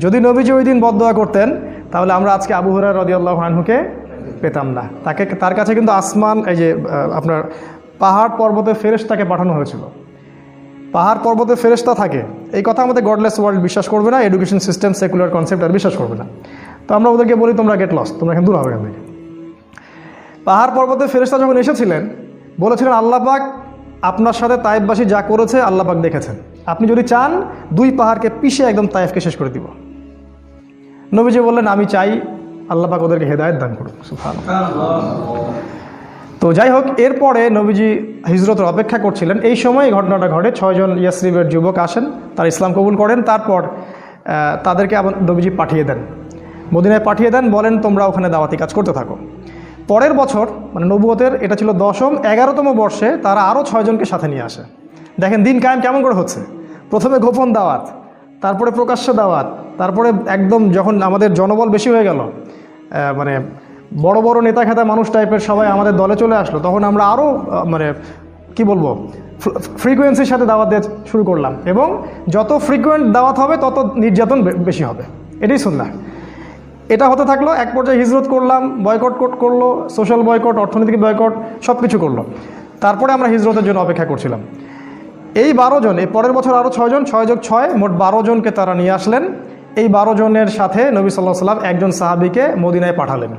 যদি নবীজি ওই দিন বদদোয়া করতেন তাহলে আমরা আজকে আবু হুরায়রা রাদিয়াল্লাহু আনহুকে পেতাম না। তার কাছে কিন্তু আসমান, এই যে আপনার পাহাড় পর্বতে ফেরেশতাকে পাঠানো হয়েছিল। পাহাড় পর্বতে ফেরেশতা থাকে, এই কথা আমাদের গডলেস ওয়ার্ল্ড বিশ্বাস করবে না, এডুকেশন সিস্টেম সেকুলার কনসেপ্ট আর বিশ্বাস করবে না। তো আমরা ওদেরকে বলি তোমরা গেট লস্ট, তোমরা এখানে দূর হবে এখান থেকে। পাহাড় পর্বতে ফেরেশতা যখন এসেছিলেন বলেছিলেন আল্লাহ পাক আপনার সাথে তায়েফবাসী যা করেছে আল্লাহ পাক দেখেছেন, আপনি যদি চান 2 পাহাড়কে পিষে একদম তায়েফকে শেষ করে দিব। নবীজি বললেন আমি চাই আল্লাহ পাক ওদেরকে হেদায়েত দান করুন। সুবহানাল্লাহ। তো যাই হোক, এরপরে নবীজি হিজরতের অপেক্ষা করছিলেন, এই সময় ঘটনাটা ঘটে। 6 জন ইয়াসরিবের যুবক আসেন, তারা ইসলাম কবুল করেন। তারপর তাদেরকে আবার নবীজি পাঠিয়ে দেন, মদিনায় পাঠিয়ে দেন, বলেন তোমরা ওখানে দাওয়াতি কাজ করতে থাকো। পরের বছর মানে নবুয়তের এটা ছিল 10ম 11তম বর্ষে তারা আরও 6 জনকে সাথে নিয়ে আসে। দেখেন দিন কায়েম কেমন করে হচ্ছে, প্রথমে গোপন দাওয়াত, তারপরে প্রকাশ্য দাওয়াত, তারপরে একদম যখন আমাদের জনবল বেশি হয়ে গেল, মানে বড় বড় নেতা খেতা মানুষ টাইপের সবাই আমাদের দলে চলে আসলো, তখন আমরা আরও মানে কি বলবো ফ্রিকোয়েন্সির সাথে দাওয়াত দেওয়া শুরু করলাম। এবং যত ফ্রিকোয়েন্ট দাওয়াত হবে তত নির্যাতন বেশি হবে, এটাই সুন্নাহ। এটা হতে থাকলো, এক পর্যায়ে হিজরত করলাম, বয়কট করলো, সোশ্যাল বয়কট, অর্থনৈতিক বয়কট, সব কিছু করলো। তারপরে আমরা হিজরতের জন্য অপেক্ষা করছিলাম। এই 12 জন, এই পরের বছর আরও 6 জন, 6 যোগ 6 মোট 12 জনকে তারা নিয়ে আসলেন। এই 12 জনের সাথে নবী সাল্লাল্লাহু আলাইহি ওয়াসাল্লাম একজন সাহাবীকে মদিনায় পাঠালেন।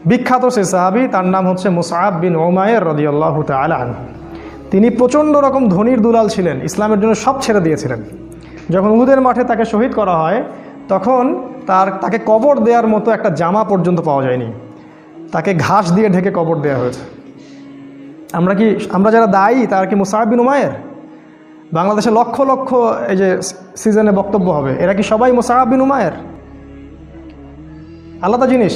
বিখ্যাত সেই সাহাবী, তার নাম হচ্ছে মুসআব বিন উমাইর রাদিয়াল্লাহু তাআলা আনহু। তিনি প্রচণ্ড রকম ধনীর দুলাল ছিলেন, ইসলামের জন্য সব ছেড়ে দিয়েছিলেন। যখন উহুদের মাঠে তাকে শহীদ করা হয় তখন তাকে কবর দেওয়ার মতো একটা জামা পর্যন্ত পাওয়া যায়নি, তাকে ঘাস দিয়ে ঢেকে কবর দেওয়া হয়েছে। আমরা যারা দায়ী তার কি মুসআব বিন উমাইর? বাংলাদেশে লক্ষ লক্ষ এই যে সিজনে বক্তব্য হবে, এরা কি সবাই মুসআব বিন উমাইর? আলাদা জিনিস।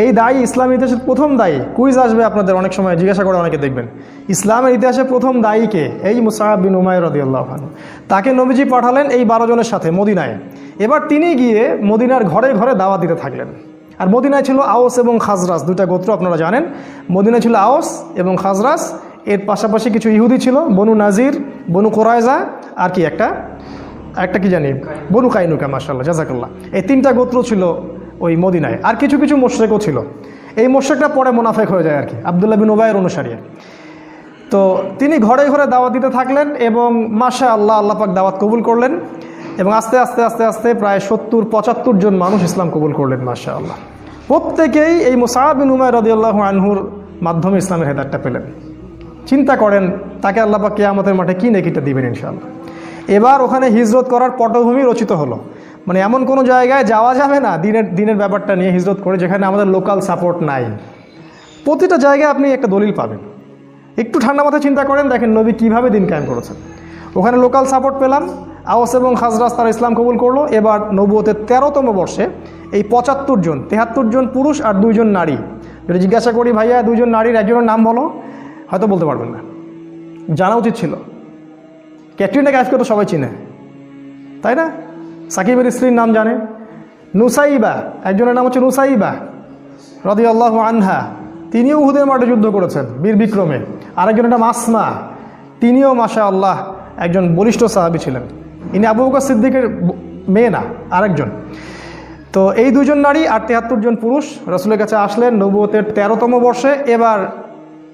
এই দায়ী ইসলামের ইতিহাসের প্রথম দায়ী। কুইজ আসবে আপনাদের অনেক সময়, জিজ্ঞাসা করে অনেকে, দেখবেন ইসলামের ইতিহাসে প্রথম দায়ীকে, এই মুসআব বিন উমাইর রাদিয়াল্লাহু আনহু। তাকে নবীজি পাঠালেন এই 12 জনের সাথে মদিনায়। এবার তিনি গিয়ে মদিনার ঘরে ঘরে দাওয়াত দিতে থাকলেন। আর মদিনায় ছিল আওস এবং খাজরাজ, 2টা গোত্র আপনারা জানেন। মদিনায় ছিল আওস এবং খাজরাজ, এর পাশাপাশি কিছু ইহুদি ছিল, বনু নাজির, বনু কোরাইজা, আর কি একটা কি জানি বনু কাইনুকা, মাশাআল্লাহ জাযাকাল্লাহ। এই 3টা গোত্র ছিল ওই মদিনায়। আর কিছু কিছু মুশরিকও ছিল। এই মুশরিকরা পরে মুনাফিক হয়ে যায় আর কি, আব্দুল্লাহ বিন উবাইয়ের অনুসারী। তো তিনি ঘরে ঘরে দাওয়াত দিতে থাকলেন এবং মাশাআল্লাহ আল্লাহ পাক দাওয়াত কবুল করলেন। এবং আস্তে আস্তে আস্তে আস্তে প্রায় 70-75 জন মানুষ ইসলাম কবুল করলেন মাশাআল্লাহ। প্রত্যেকেই এই মুসআব বিন উমাইর রাদিয়াল্লাহু আনহুর মাধ্যমে ইসলামের হেদায়েতটা পেলেন। চিন্তা করেন তাকে আল্লাহ পাক কিয়ামতের মাঠে কি নেকিটা দিবেন ইনশাআল্লাহ। এবার ওখানে হিজরত করার পটভূমি রচিত হলো। মানে এমন কোনো জায়গায় যাওয়া যাবে না দিনের ব্যাপারটা নিয়ে হিজরত করে যেখানে আমাদের লোকাল সাপোর্ট নাই। প্রতিটা জায়গায় আপনি একটা দলিল পাবেন। একটু ঠান্ডা মাথায় চিন্তা করেন, দেখেন নবী কীভাবে দিন কায়েম করেছেন। ওখানে লোকাল সাপোর্ট পেলাম, আওস এবং খাজরাজ তারা ইসলাম কবুল করলো। এবার নবুয়তের 13তম বর্ষে এই 75 জন, 73 জন পুরুষ আর 2 জন নারী। যদি জিজ্ঞাসা করি ভাইয়া 2 জন নারীর একজনের নাম বলো, হয়তো বলতে পারবেন না, জানা উচিত ছিল। ক্যাটরিনা কাইফকে তো সবাই চিনে, তাই না? সাকিবের স্ত্রীর নাম জানে, নুসাইবা, একজনের নাম হচ্ছে নুসাইবা রাদিয়াল্লাহু আনহা, তিনিও উহুদের মাঠে যুদ্ধ করেছেন বীর বিক্রমে। আরেকজনের নাম আসমা, তিনিও মাশাআল্লাহ একজন বলিষ্ঠ সাহাবী ছিলেন। ইনি আবু বকর সিদ্দিকের মেয়ে না, আরেকজন। তো এই 2 জন নারী আর 73 জন পুরুষ রাসূলের কাছে আসলেন নবুয়তের 13তম বর্ষে। এবার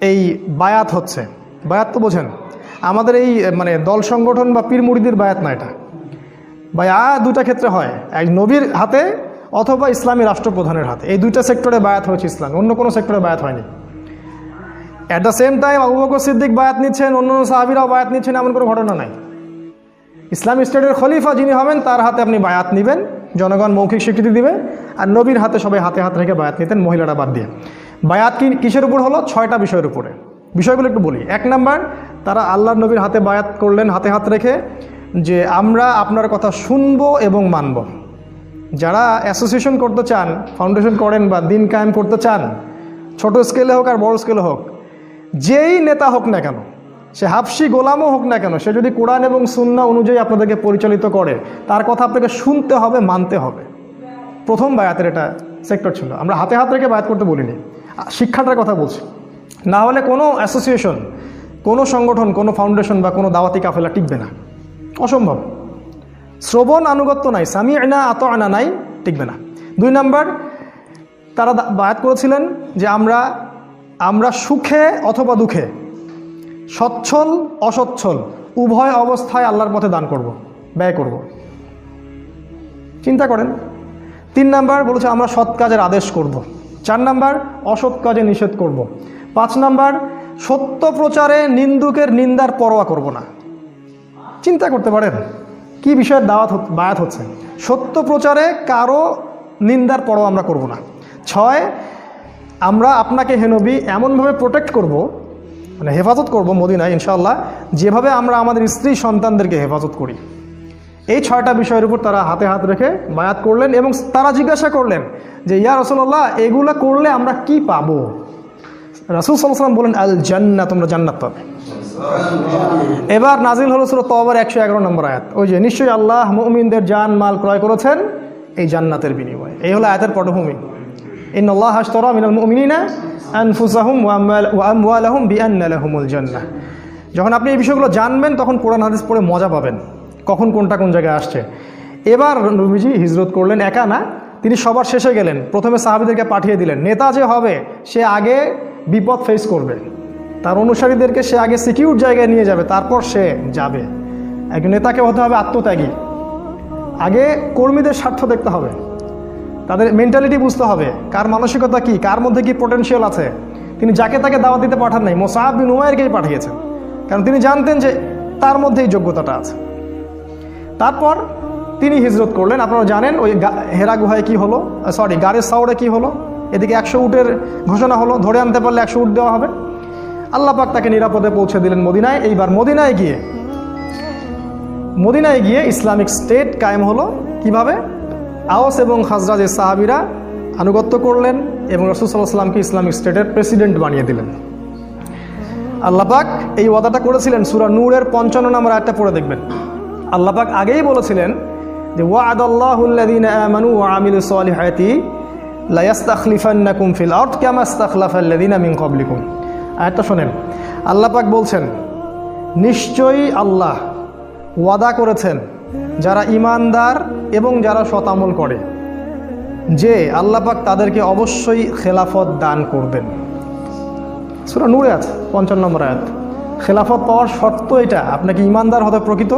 এই বায়াত হচ্ছে। বায়াত তো বোঝেন, আমাদের এই মানে দল সংগঠন বা পীর মুরিদির বায়াত না, এটা বায়াত 2টা ক্ষেত্রে হয়, এক নবীর হাতে অথবা ইসলামী রাষ্ট্রপ্রধানের হাতে। এই 2টা সেক্টরে বায়াত হয়েছে ইসলাম, অন্য কোনো সেক্টরে বায়াত হয়নি। At the same time Abu Bakr Siddiq বায়াত নিচ্ছেন, অন্য সাহাবীরাও বায়াত নিচ্ছেন, এমন কোনো ঘটনা নাই। ইসলামী স্টেটের খলিফা যিনি হবেন তার হাতে আপনি বায়াত নেবেন, জনগণ মৌখিক স্বীকৃতি দিবে। আর নবীর হাতে সবাই হাতে হাত রেখে বায়াত নিতেন, মহিলারা বাদ দিয়ে। বায়াত কিসের উপর হলো? 6টা বিষয়ের উপরে। বিষয়গুলো একটু বলি। 1 নাম্বার, তারা আল্লাহর নবীর হাতে বায়াত করলেন হাতে হাত রেখে। যে আমরা আপনার কথা শুনবো এবং মানব। যারা অ্যাসোসিয়েশন করতে চান, ফাউন্ডেশন করেন বা দিন কায়েম করতে চান, ছোট স্কেলে হোক আর বড় স্কেলে হোক, যেই নেতা হোক না কেন, সে হাফসি গোলামও হোক না কেন, সে যদি কোরআন এবং সুন্নাহ অনুযায়ী আপনাদেরকে পরিচালিত করে, তার কথা আপনাকে শুনতে হবে, মানতে হবে। প্রথম বায়াতের এটা সেক্টর ছিল। আমরা হাতে হাত রেখে বায়াত করতে বলিনি, শিক্ষাটার কথা বলছি। না হলে কোনো অ্যাসোসিয়েশন, কোনো সংগঠন, কোনো ফাউন্ডেশন বা কোনো দাওয়াতি কাফেলা টিকবে না, অসম্ভব। শ্রবণ আনুগত্য নাই, সামি'না আতা'না নাই, টিকবে না। 2 নাম্বার, তারা বায়াত করেছিলেন যে আমরা সুখে অথবা দুঃখে, সচ্ছল অসচ্ছল উভয় অবস্থায় আল্লাহর পথে দান করব, ব্যয় করব। চিন্তা করেন। 3 নাম্বার বলেছে আমরা সৎ কাজের আদেশ করব। 4 নাম্বার, অসৎ কাজে নিষেধ করব। 5 নাম্বার, সত্য প্রচারে নিন্দুকের নিন্দার পরোয়া করব না। চিন্তা করতে পারেন কি বিষয়ের বায়াত হচ্ছে। সত্য প্রচারে কারো নিন্দার পরোয়া আমরা করব না। 6, আমরা আপনাকে হে নবী এমনভাবে প্রোটেক্ট করব, মানে হেফাজত করব মদিনায় ইনশাআল্লাহ, যেভাবে আমরা আমাদের স্ত্রী সন্তানদেরকে হেফাজত করি। এই 6টা বিষয়ের উপর তারা হাতে হাত রেখে বায়াত করলেন এবং তারা জিজ্ঞাসা করলেন যে ইয়া রাসূলুল্লাহ, এগুলো করলে আমরা কি পাবো? রাসূল সাল্লাল্লাহু আলাইহি ওয়াসাল্লাম বলেন, আল জান্নাত, তোমরা জান্নাত পাবে। এবার নাজিল হলো সূরা তওবার 111 নম্বর আয়াত, ওই যে নিশ্চয়ই আল্লাহ মুমিনদের জান মাল ক্রয় করেছেন এই জান্নাতের বিনিময়ে। এই হলো আয়াতের পটভূমি। ইন্নাল্লাহা আশতারা মিনাল মুমিনিনা আনফুসাহুম ওয়া আমওয়ালাহুম বিআন্না লাহুমুল জান্নাহ। যখন আপনি এই বিষয়গুলো জানবেন, তখন কোরআন হাদিস পড়ে মজা পাবেন, কখন কোনটা কোন জায়গায় আসছে। এবার নবীজি হিজরত করলেন, একা না, তিনি সবার শেষে গেলেন। প্রথমে সাহাবীদেরকে পাঠিয়ে দিলেন। নেতা যে হবে সে আগে বিপদ ফেস করবে, তার অনুসারীদেরকে সে আগে সিকিউর জায়গায় নিয়ে যাবে, তারপর সে যাবে। একজন নেতাকে হতে হবে আত্মত্যাগী। আগে কর্মীদের স্বার্থ দেখতে হবে, তাদের মেন্টালিটি বুঝতে হবে, কার মানসিকতা কি, কার মধ্যে কি পোটেনশিয়াল আছে। তিনি যাকে তাকে দাওয়াত দিতে পাঠান নাই, মুসআব বিন উমাইরকেই পাঠিয়েছেন, কারণ তিনি জানতেন যে তার মধ্যে এই যোগ্যতাটা আছে। তারপর তিনি হিজরত করলেন। আপনারা জানেন ওই হেরা গুহায় কি হলো, গাড়ির সাউরে কি হলো। এদিকে 100 উটের ঘোষণা হলো, ধরে আনতে পারলে 100 উট দেওয়া হবে। আল্লাহ পাক তাকে নিরাপদে পৌঁছে দিলেন মদিনায়। এইবার মদিনায় গিয়ে ইসলামিক স্টেট কায়েম হলো। কিভাবে? আওস এবং খাজরাজের সাহাবীরা আনুগত্য করলেন এবং রাসূল সাল্লাল্লাহু আলাইহি ওয়াসাল্লামকে ইসলামিক স্টেটের প্রেসিডেন্ট বানিয়ে দিলেন। আল্লাহ পাক এই ওয়াদাটা করেছিলেন, সূরা নূরের 55 নম্বর আয়াতটা পড়ে দেখবেন। আল্লাহ পাক আগেই বলেছিলেন যে ওয়া'আদাল্লাহুল্লাযীনা আমানু ওয়া আমিলুস সালিহাতি লা ইস্তাখলিফান্নাকুম ফিল আরদ কামা ইস্তাখলাফাল্লাযীনা মিন ক্বাবলিকুম। আয়াতটা শোনেন। আল্লাহ পাক বলছেন, নিশ্চয়ই আল্লাহ ওয়াদা করেছেন যারা ঈমানদার এবং যারা সৎ আমল করে, যে আল্লাহ পাক তাদেরকে অবশ্যই খেলাফত দান করবেন। সূরা নূরে আছে 55 নম্বর আয়াত। খেলাফত পাওয়ার শর্ত এটা, আপনাকে ঈমানদার হতে, প্রকৃত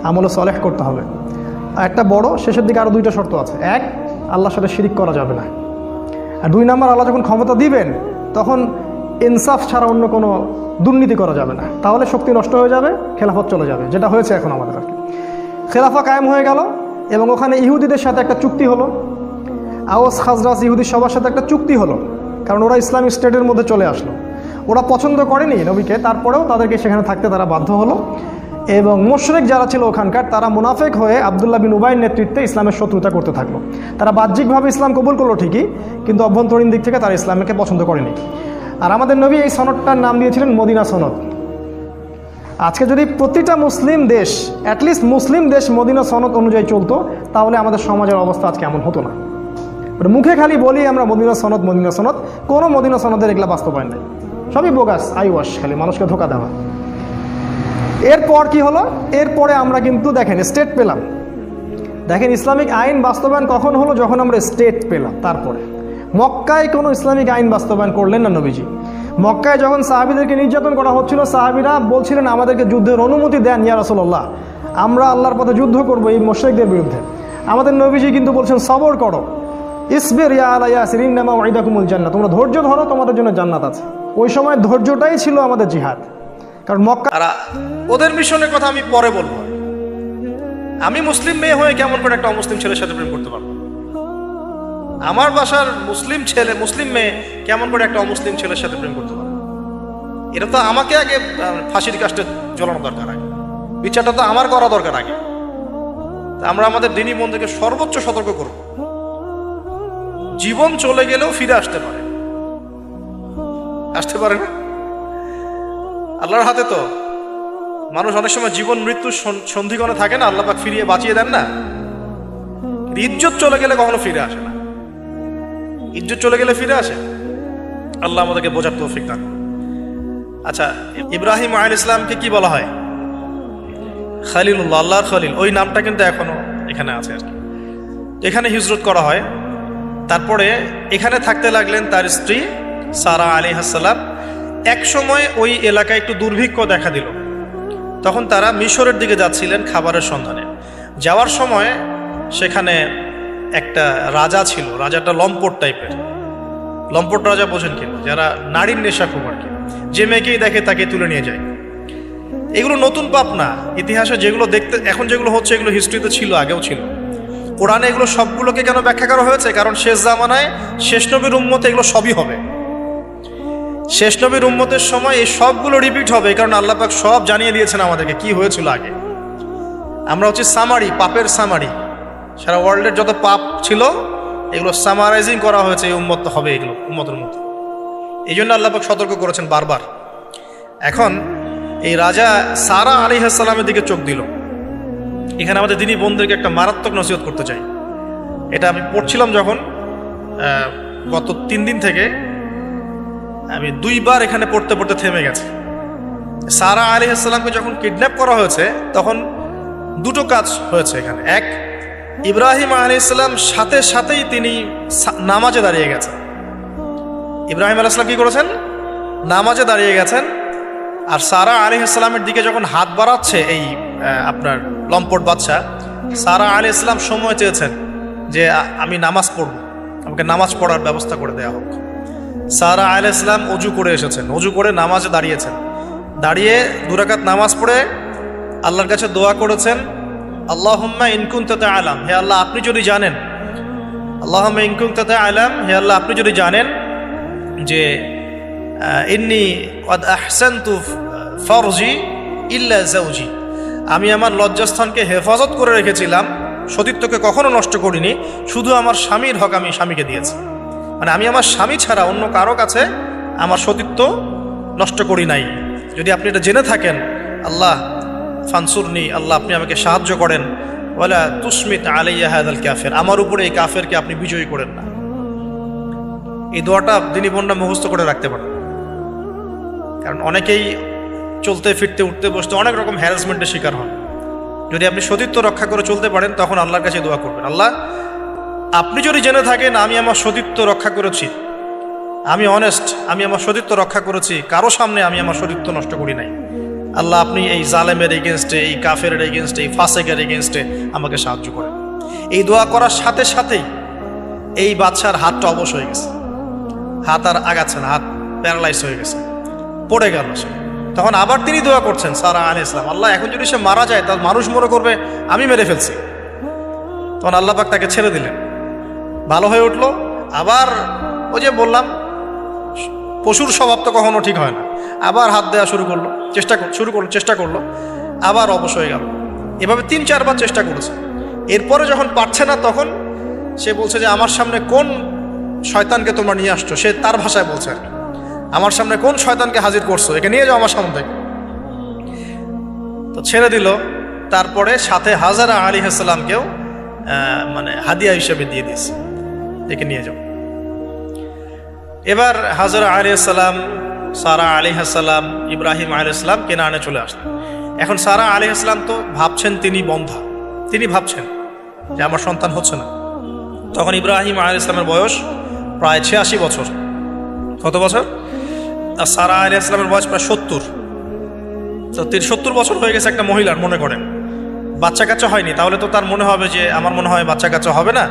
আমল সালেহ করতে হবে। একটা বড়, শেষের দিকে আরও 2টা শর্ত আছে। 1, আল্লাহর সাথে শিরিক করা যাবে না। আর 2 নাম্বার, আল্লাহ যখন ক্ষমতা দিবেন তখন ইনসাফ ছাড়া অন্য কোনো দুর্নীতি করা যাবে না, তাহলে শক্তি নষ্ট হয়ে যাবে, খেলাফত চলে যাবে, যেটা হয়েছে এখন আমাদের আর কি। খেলাফা কায়েম হয়ে গেল এবং ওখানে ইহুদিদের সাথে একটা চুক্তি হলো। আওস খাজরাজ ইহুদি সবার সাথে একটা চুক্তি হলো, কারণ ওরা ইসলামিক স্টেটের মধ্যে চলে আসলো। ওরা পছন্দ করেনি নবীকে, তারপরেও তাদেরকে সেখানে থাকতে তারা বাধ্য হলো। এবং মুশরিক যারা ছিল ওখানকার, তারা মুনাফিক হয়ে আব্দুল্লাহ বিন উবাইয়ের নেতৃত্বে ইসলামের শত্রুতা করতে থাকলো। তারা বাহ্যিকভাবে ইসলাম কবুল করলো ঠিকই, কিন্তু অভ্যন্তরীণ দিক থেকে তারা ইসলামকে পছন্দ করেনি। আর আমাদের নবী এই সনদটার নাম দিয়েছিলেন মদিনা সনদ। আজকে যদি প্রতিটা মুসলিম দেশ, অ্যাটলিস্ট মুসলিম দেশ মদিনা সনদ অনুযায়ী চলতো, তাহলে আমাদের সমাজের অবস্থা আজকে এমন হতো না। মুখে খালি বলি আমরা মদিনা সনদ, কোনো মদিনা সনদের এগুলা বাস্তবায়ন নেই, সবই বোগাস, আইওয়াশ, খালি মানুষকে ধোকা দেওয়া। এরপর কি হলো? এরপরে আমরা কিন্তু দেখেন স্টেট পেলাম। দেখেন ইসলামিক আইন বাস্তবায়ন কখন হলো? যখন আমরা স্টেট পেলাম। তারপরে মক্কায় কোনো ইসলামিক আইন বাস্তবায়ন করলেন না নবীজি। মক্কায় যখন সাহাবীদেরকে নির্যাতন করা হচ্ছিল, সাহাবীরা বলছিলেন আমাদেরকে যুদ্ধের অনুমতি দেন ইয়া রাসূলুল্লাহ, আমরা আল্লাহর পথে যুদ্ধ করব এই মুশরিকদের বিরুদ্ধে। আমাদের নবীজি কিন্তু বলছেন সবর করো, ইসবির ইয়া আলা ইয়াসির ইন্নামা ওয়াইদাকুমুল জান্নাহ, তোমরা ধৈর্য ধরো, তোমাদের জন্য জান্নাত আছে। ওই সময় ধৈর্যটাই ছিল আমাদের জিহাদ। কারণ মক্কা, ওদের মিশনের কথা আমি পরে বলবো। আমি মুসলিম মেয়ে হয়ে কেমন করে একটা অমুসলিম ছেলের সাথে প্রেম করতে পারবো? আমার বাসার মুসলিম মেয়ে কেমন করে একটা অমুসলিম ছেলের সাথে প্রেম করতে পারবো? এটা তো আমাকে আগে ফাঁসির কাস্টে ঝোলানো দরকার। বিচারটা তো আমার করা দরকার আগে। আমরা আমাদের দিনী বন্ধুকে সর্বোচ্চ সতর্ক করব। জীবন চলে গেলেও ফিরে আসতে পারে না, আল্লাহর হাতে তো। মানুষ অনেক সময় জীবন মৃত্যু সন্ধিক্ষণে থাকে না, আল্লাহ পাক ফিরিয়ে বাঁচিয়ে দেন না। ইজ্জত চলে গেলে কখনো ফিরে আসে না, ইজ্জত চলে গেলে ফিরে আসে। আল্লাহ আমাদেরকে বোঝার তৌফিক দান। আচ্ছা, ইব্রাহিম আলাইহিস ইসলামকে কি বলা হয়? খালিলুল্লাহ, আল্লাহর খলিল। ওই নামটা কিন্তু এখনো এখানে আছে আর কি। এখানে হিজরত করা হয়। তারপরে এখানে থাকতে লাগলেন তার স্ত্রী সারা আলাইহিস সালাম। এক সময় ওই এলাকায় একটু দুর্ভিক্ষ দেখা দিল। তখন তারা মিশরের দিকে যাচ্ছিলেন খাবারের সন্ধানে। যাওয়ার সময় সেখানে একটা রাজা ছিল, রাজাটা লম্পট টাইপের। লম্পট রাজা বোঝেন কিনা? যারা নারীর নেশা খুব আর কি, যে মেয়েকেই দেখে তাকে তুলে নিয়ে যায়। এগুলো নতুন পাপ না, ইতিহাসে যেগুলো দেখতে এখন যেগুলো হচ্ছে এগুলো হিস্ট্রিতে ছিল, আগেও ছিল। কোরআনে এগুলো সবগুলোকে কেন ব্যাখ্যা করা হয়েছে? কারণ শেষ জামানায় শেষ নবীর উম্মতে এগুলো সবই হবে। শেষ নবীর উম্মতের সময় এই সবগুলো রিপিট হবে, কারণ আল্লাহ পাক সব জানিয়ে দিয়েছেন আমাদেরকে কি হয়েছিল আগে। আমরা হচ্ছে সামারি, পাপের সামারি। সারা ওয়ার্ল্ডের যত পাপ ছিল এগুলো সামারাইজিং করা হয়েছে, এই উম্মত হবে এগুলো উম্মতের মতো। এই জন্য আল্লাহ পাক সতর্ক করেছেন বারবার। এখন এই রাজা সারা আলাইহিস সালামের দিকে চোখ দিল। এখানে আমাদের দিনী বোনদেরকে একটা মারাত্মক নসিহত করতে চাই। এটা আমি পড়ছিলাম যখন গত 3 দিন থেকে, আমি 2 বার এখানে পড়তে পড়তে থেমে গেছে। সারা আলাইহিস সালামকে যখন কিডন্যাপ করা হয়েছে তখন দুটো কাজ হয়েছে এখানে। এক, ইব্রাহিম আলাইহিস সালাম সাথে সাথেই তিনি নামাজে দাঁড়িয়ে গেছেন। ইব্রাহিম আলাইহিস সালাম কি করেছেন? নামাজে দাঁড়িয়ে গেছেন। আর সারা আলাইহিস সালামের দিকে যখন হাত বাড়াচ্ছে এই আপনার লম্পট বাদশা, সারা আলাইহিস সালাম সময় চেয়েছেন যে আমি নামাজ পড়ব, আমাকে নামাজ পড়ার ব্যবস্থা করে দেওয়া হোক। সারা আলাইহিস সালাম অজু করে এসেছেন, অজু করে নামাজে দাঁড়িয়েছেন। দাঁড়িয়ে 2 রাকাত নামাজ পড়ে আল্লাহর কাছে দোয়া করেছেন, আল্লাহুম্মা ইন কুনতা তা'লাম, হে আল্লাহ আপনি যদি জানেন, আল্লাহুম্মা ইন কুনতা তা'লাম, হে আল্লাহ আপনি যদি জানেন যে ইন্নী ক্বাদ আহসানতু ফারজি ইল্লা যাওজি, আমি আমার লজ্জাস্থানকে হেফাজত করে রেখেছিলাম, সতীত্বকে কখনো নষ্ট করিনি, শুধু আমার স্বামীর হক আমি স্বামীকে দিয়েছি। মানে আমি আমার স্বামী ছাড়া অন্য কারো কাছে আমার সতীত্ব নষ্ট করি নাই। যদি আপনি এটা জেনে থাকেন, আল্লাহ ফানসুরনি, আল্লাহ আপনি আমাকে সাহায্য করেন, ওয়ালা তুসমিত আলাইয়া হাযাল কাফির, আমার উপরে এই কাফেরকে আপনি বিজয়ী করেন না। এই দোয়াটা দিনী বোনরা মুখস্থ করে রাখতে পারেন, কারণ অনেকেই চলতে ফিরতে উঠতে বসতে অনেক রকম হ্যারাসমেন্টের শিকার হন। যদি আপনি সতীত্ব রক্ষা করে চলতে পারেন তখন আল্লাহর কাছে দোয়া করবেন, আল্লাহ আপনি যদি জেনে থাকেন আমি আমার সতীত্ব রক্ষা করেছি, আমি অনেস্ট, আমি আমার সতীত্ব রক্ষা করেছি, কারো সামনে আমি আমার সতীত্ব নষ্ট করি নাই, আল্লাহ আপনি এই জালেমের এগেনস্টে, এই কাফের এগেনস্টে, এই ফাসেকের এগেনস্টে আমাকে সাহায্য করেন। এই দোয়া করার সাথে সাথেই এই বাদশার হাতটা অবশ হয়ে গেছে, হাত আর আগাচ্ছে না, হাত প্যারালাইজ হয়ে গেছে, পড়ে গেল সে। তখন আবার তিনি দোয়া করছেন সারা আলাইহিস সালাম, আল্লাহ এখন যদি সে মারা যায় তার মানুষ মনে করবে আমি মেরে ফেলছি। তখন আল্লাহ পাক তাকে ছেড়ে দিলেন, ভালো হয়ে উঠলো। আবার ওই যে বললাম পশুর স্বভাব তো কখনো ঠিক হয় না, আবার হাত দেওয়া চেষ্টা করলো, আবার অবশ হয়ে গেল। এভাবে 3-4 বার চেষ্টা করেছে। এরপরে যখন পারছে না তখন সে বলছে যে আমার সামনে কোন শয়তানকে তোমরা নিয়ে আসছো, সে তার ভাষায় বলছে আর কি, আমার সামনে কোন শয়তানকে হাজির করছো, একে নিয়ে যাও আমার সামনে থেকে। তো ছেড়ে দিল। তারপরে সাথে হাজারা আলাইহিস সালামকেও মানে হাদিয়া হিসেবে দিয়ে দিয়েছে, একে নিয়ে যাও। এবার হাজারা আলাইহিস সালাম, সারা আলাইহিস সালাম, ইব্রাহিম আলাইহিস সালাম কেনানে চলে আসলেন। এখন সারা আলাইহিস সালাম তো ভাবছেন তিনি বন্ধা, তিনি ভাবছেন যে আমার সন্তান হচ্ছে না। তখন ইব্রাহিম আলাইহিস সালামের বয়স প্রায় 86 বছর। কত বছর? আর সারা আলাইহিস সালামের বয়স প্রায় 70। তো 70 বছর হয়ে গেছে একটা মহিলার, মনে করেন বাচ্চা কাচ্চা হয়নি, তাহলে তো তার মনে হবে যে আমার মনে হয় বাচ্চা কাচ্চা হবে না,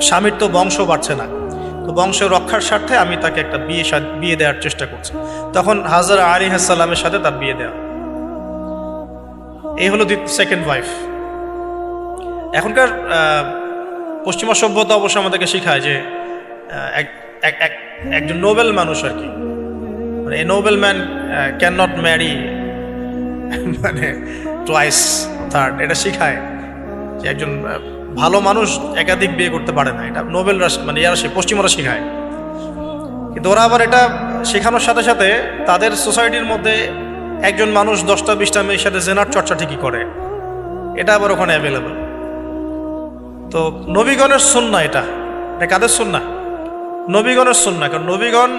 স্বামীর তো বংশ বাড়ছে না, তো বংশ রক্ষার স্বার্থে আমি তাকে একটা বিয়ে দেওয়ার চেষ্টা করছি। তখন হাজরা আলাইহিস সালামের সাথে তার বিয়ে দেওয়া। এই হলো সেকেন্ড ওয়াইফ। এখনকার পশ্চিমা সভ্যতা অবশ্য আমাদেরকে শেখায় যে একজন নোবেল মানুষ আর কি, মানে a noble man can not marry মানে টোয়াইস, থার্ড, এটা শিখায় যে একজন ভালো মানুষ একাধিক বিয়ে করতে পারে না। এটা নোবেলরা মানে পশ্চিমারা শিখায়। কিন্তু ওরা আবার এটা শেখানোর সাথে সাথে তাদের সোসাইটির মধ্যে একজন মানুষ 10টা-20টা মেয়ের সাথে জেনার চর্চা ঠিকই করে, এটা আবার ওখানে অ্যাভেলেবল। তো নবীগণের সুন্নাহ এটা কাদের সুন্নাহ? নবীগণের সুন্নাহ। কারণ নবীগণ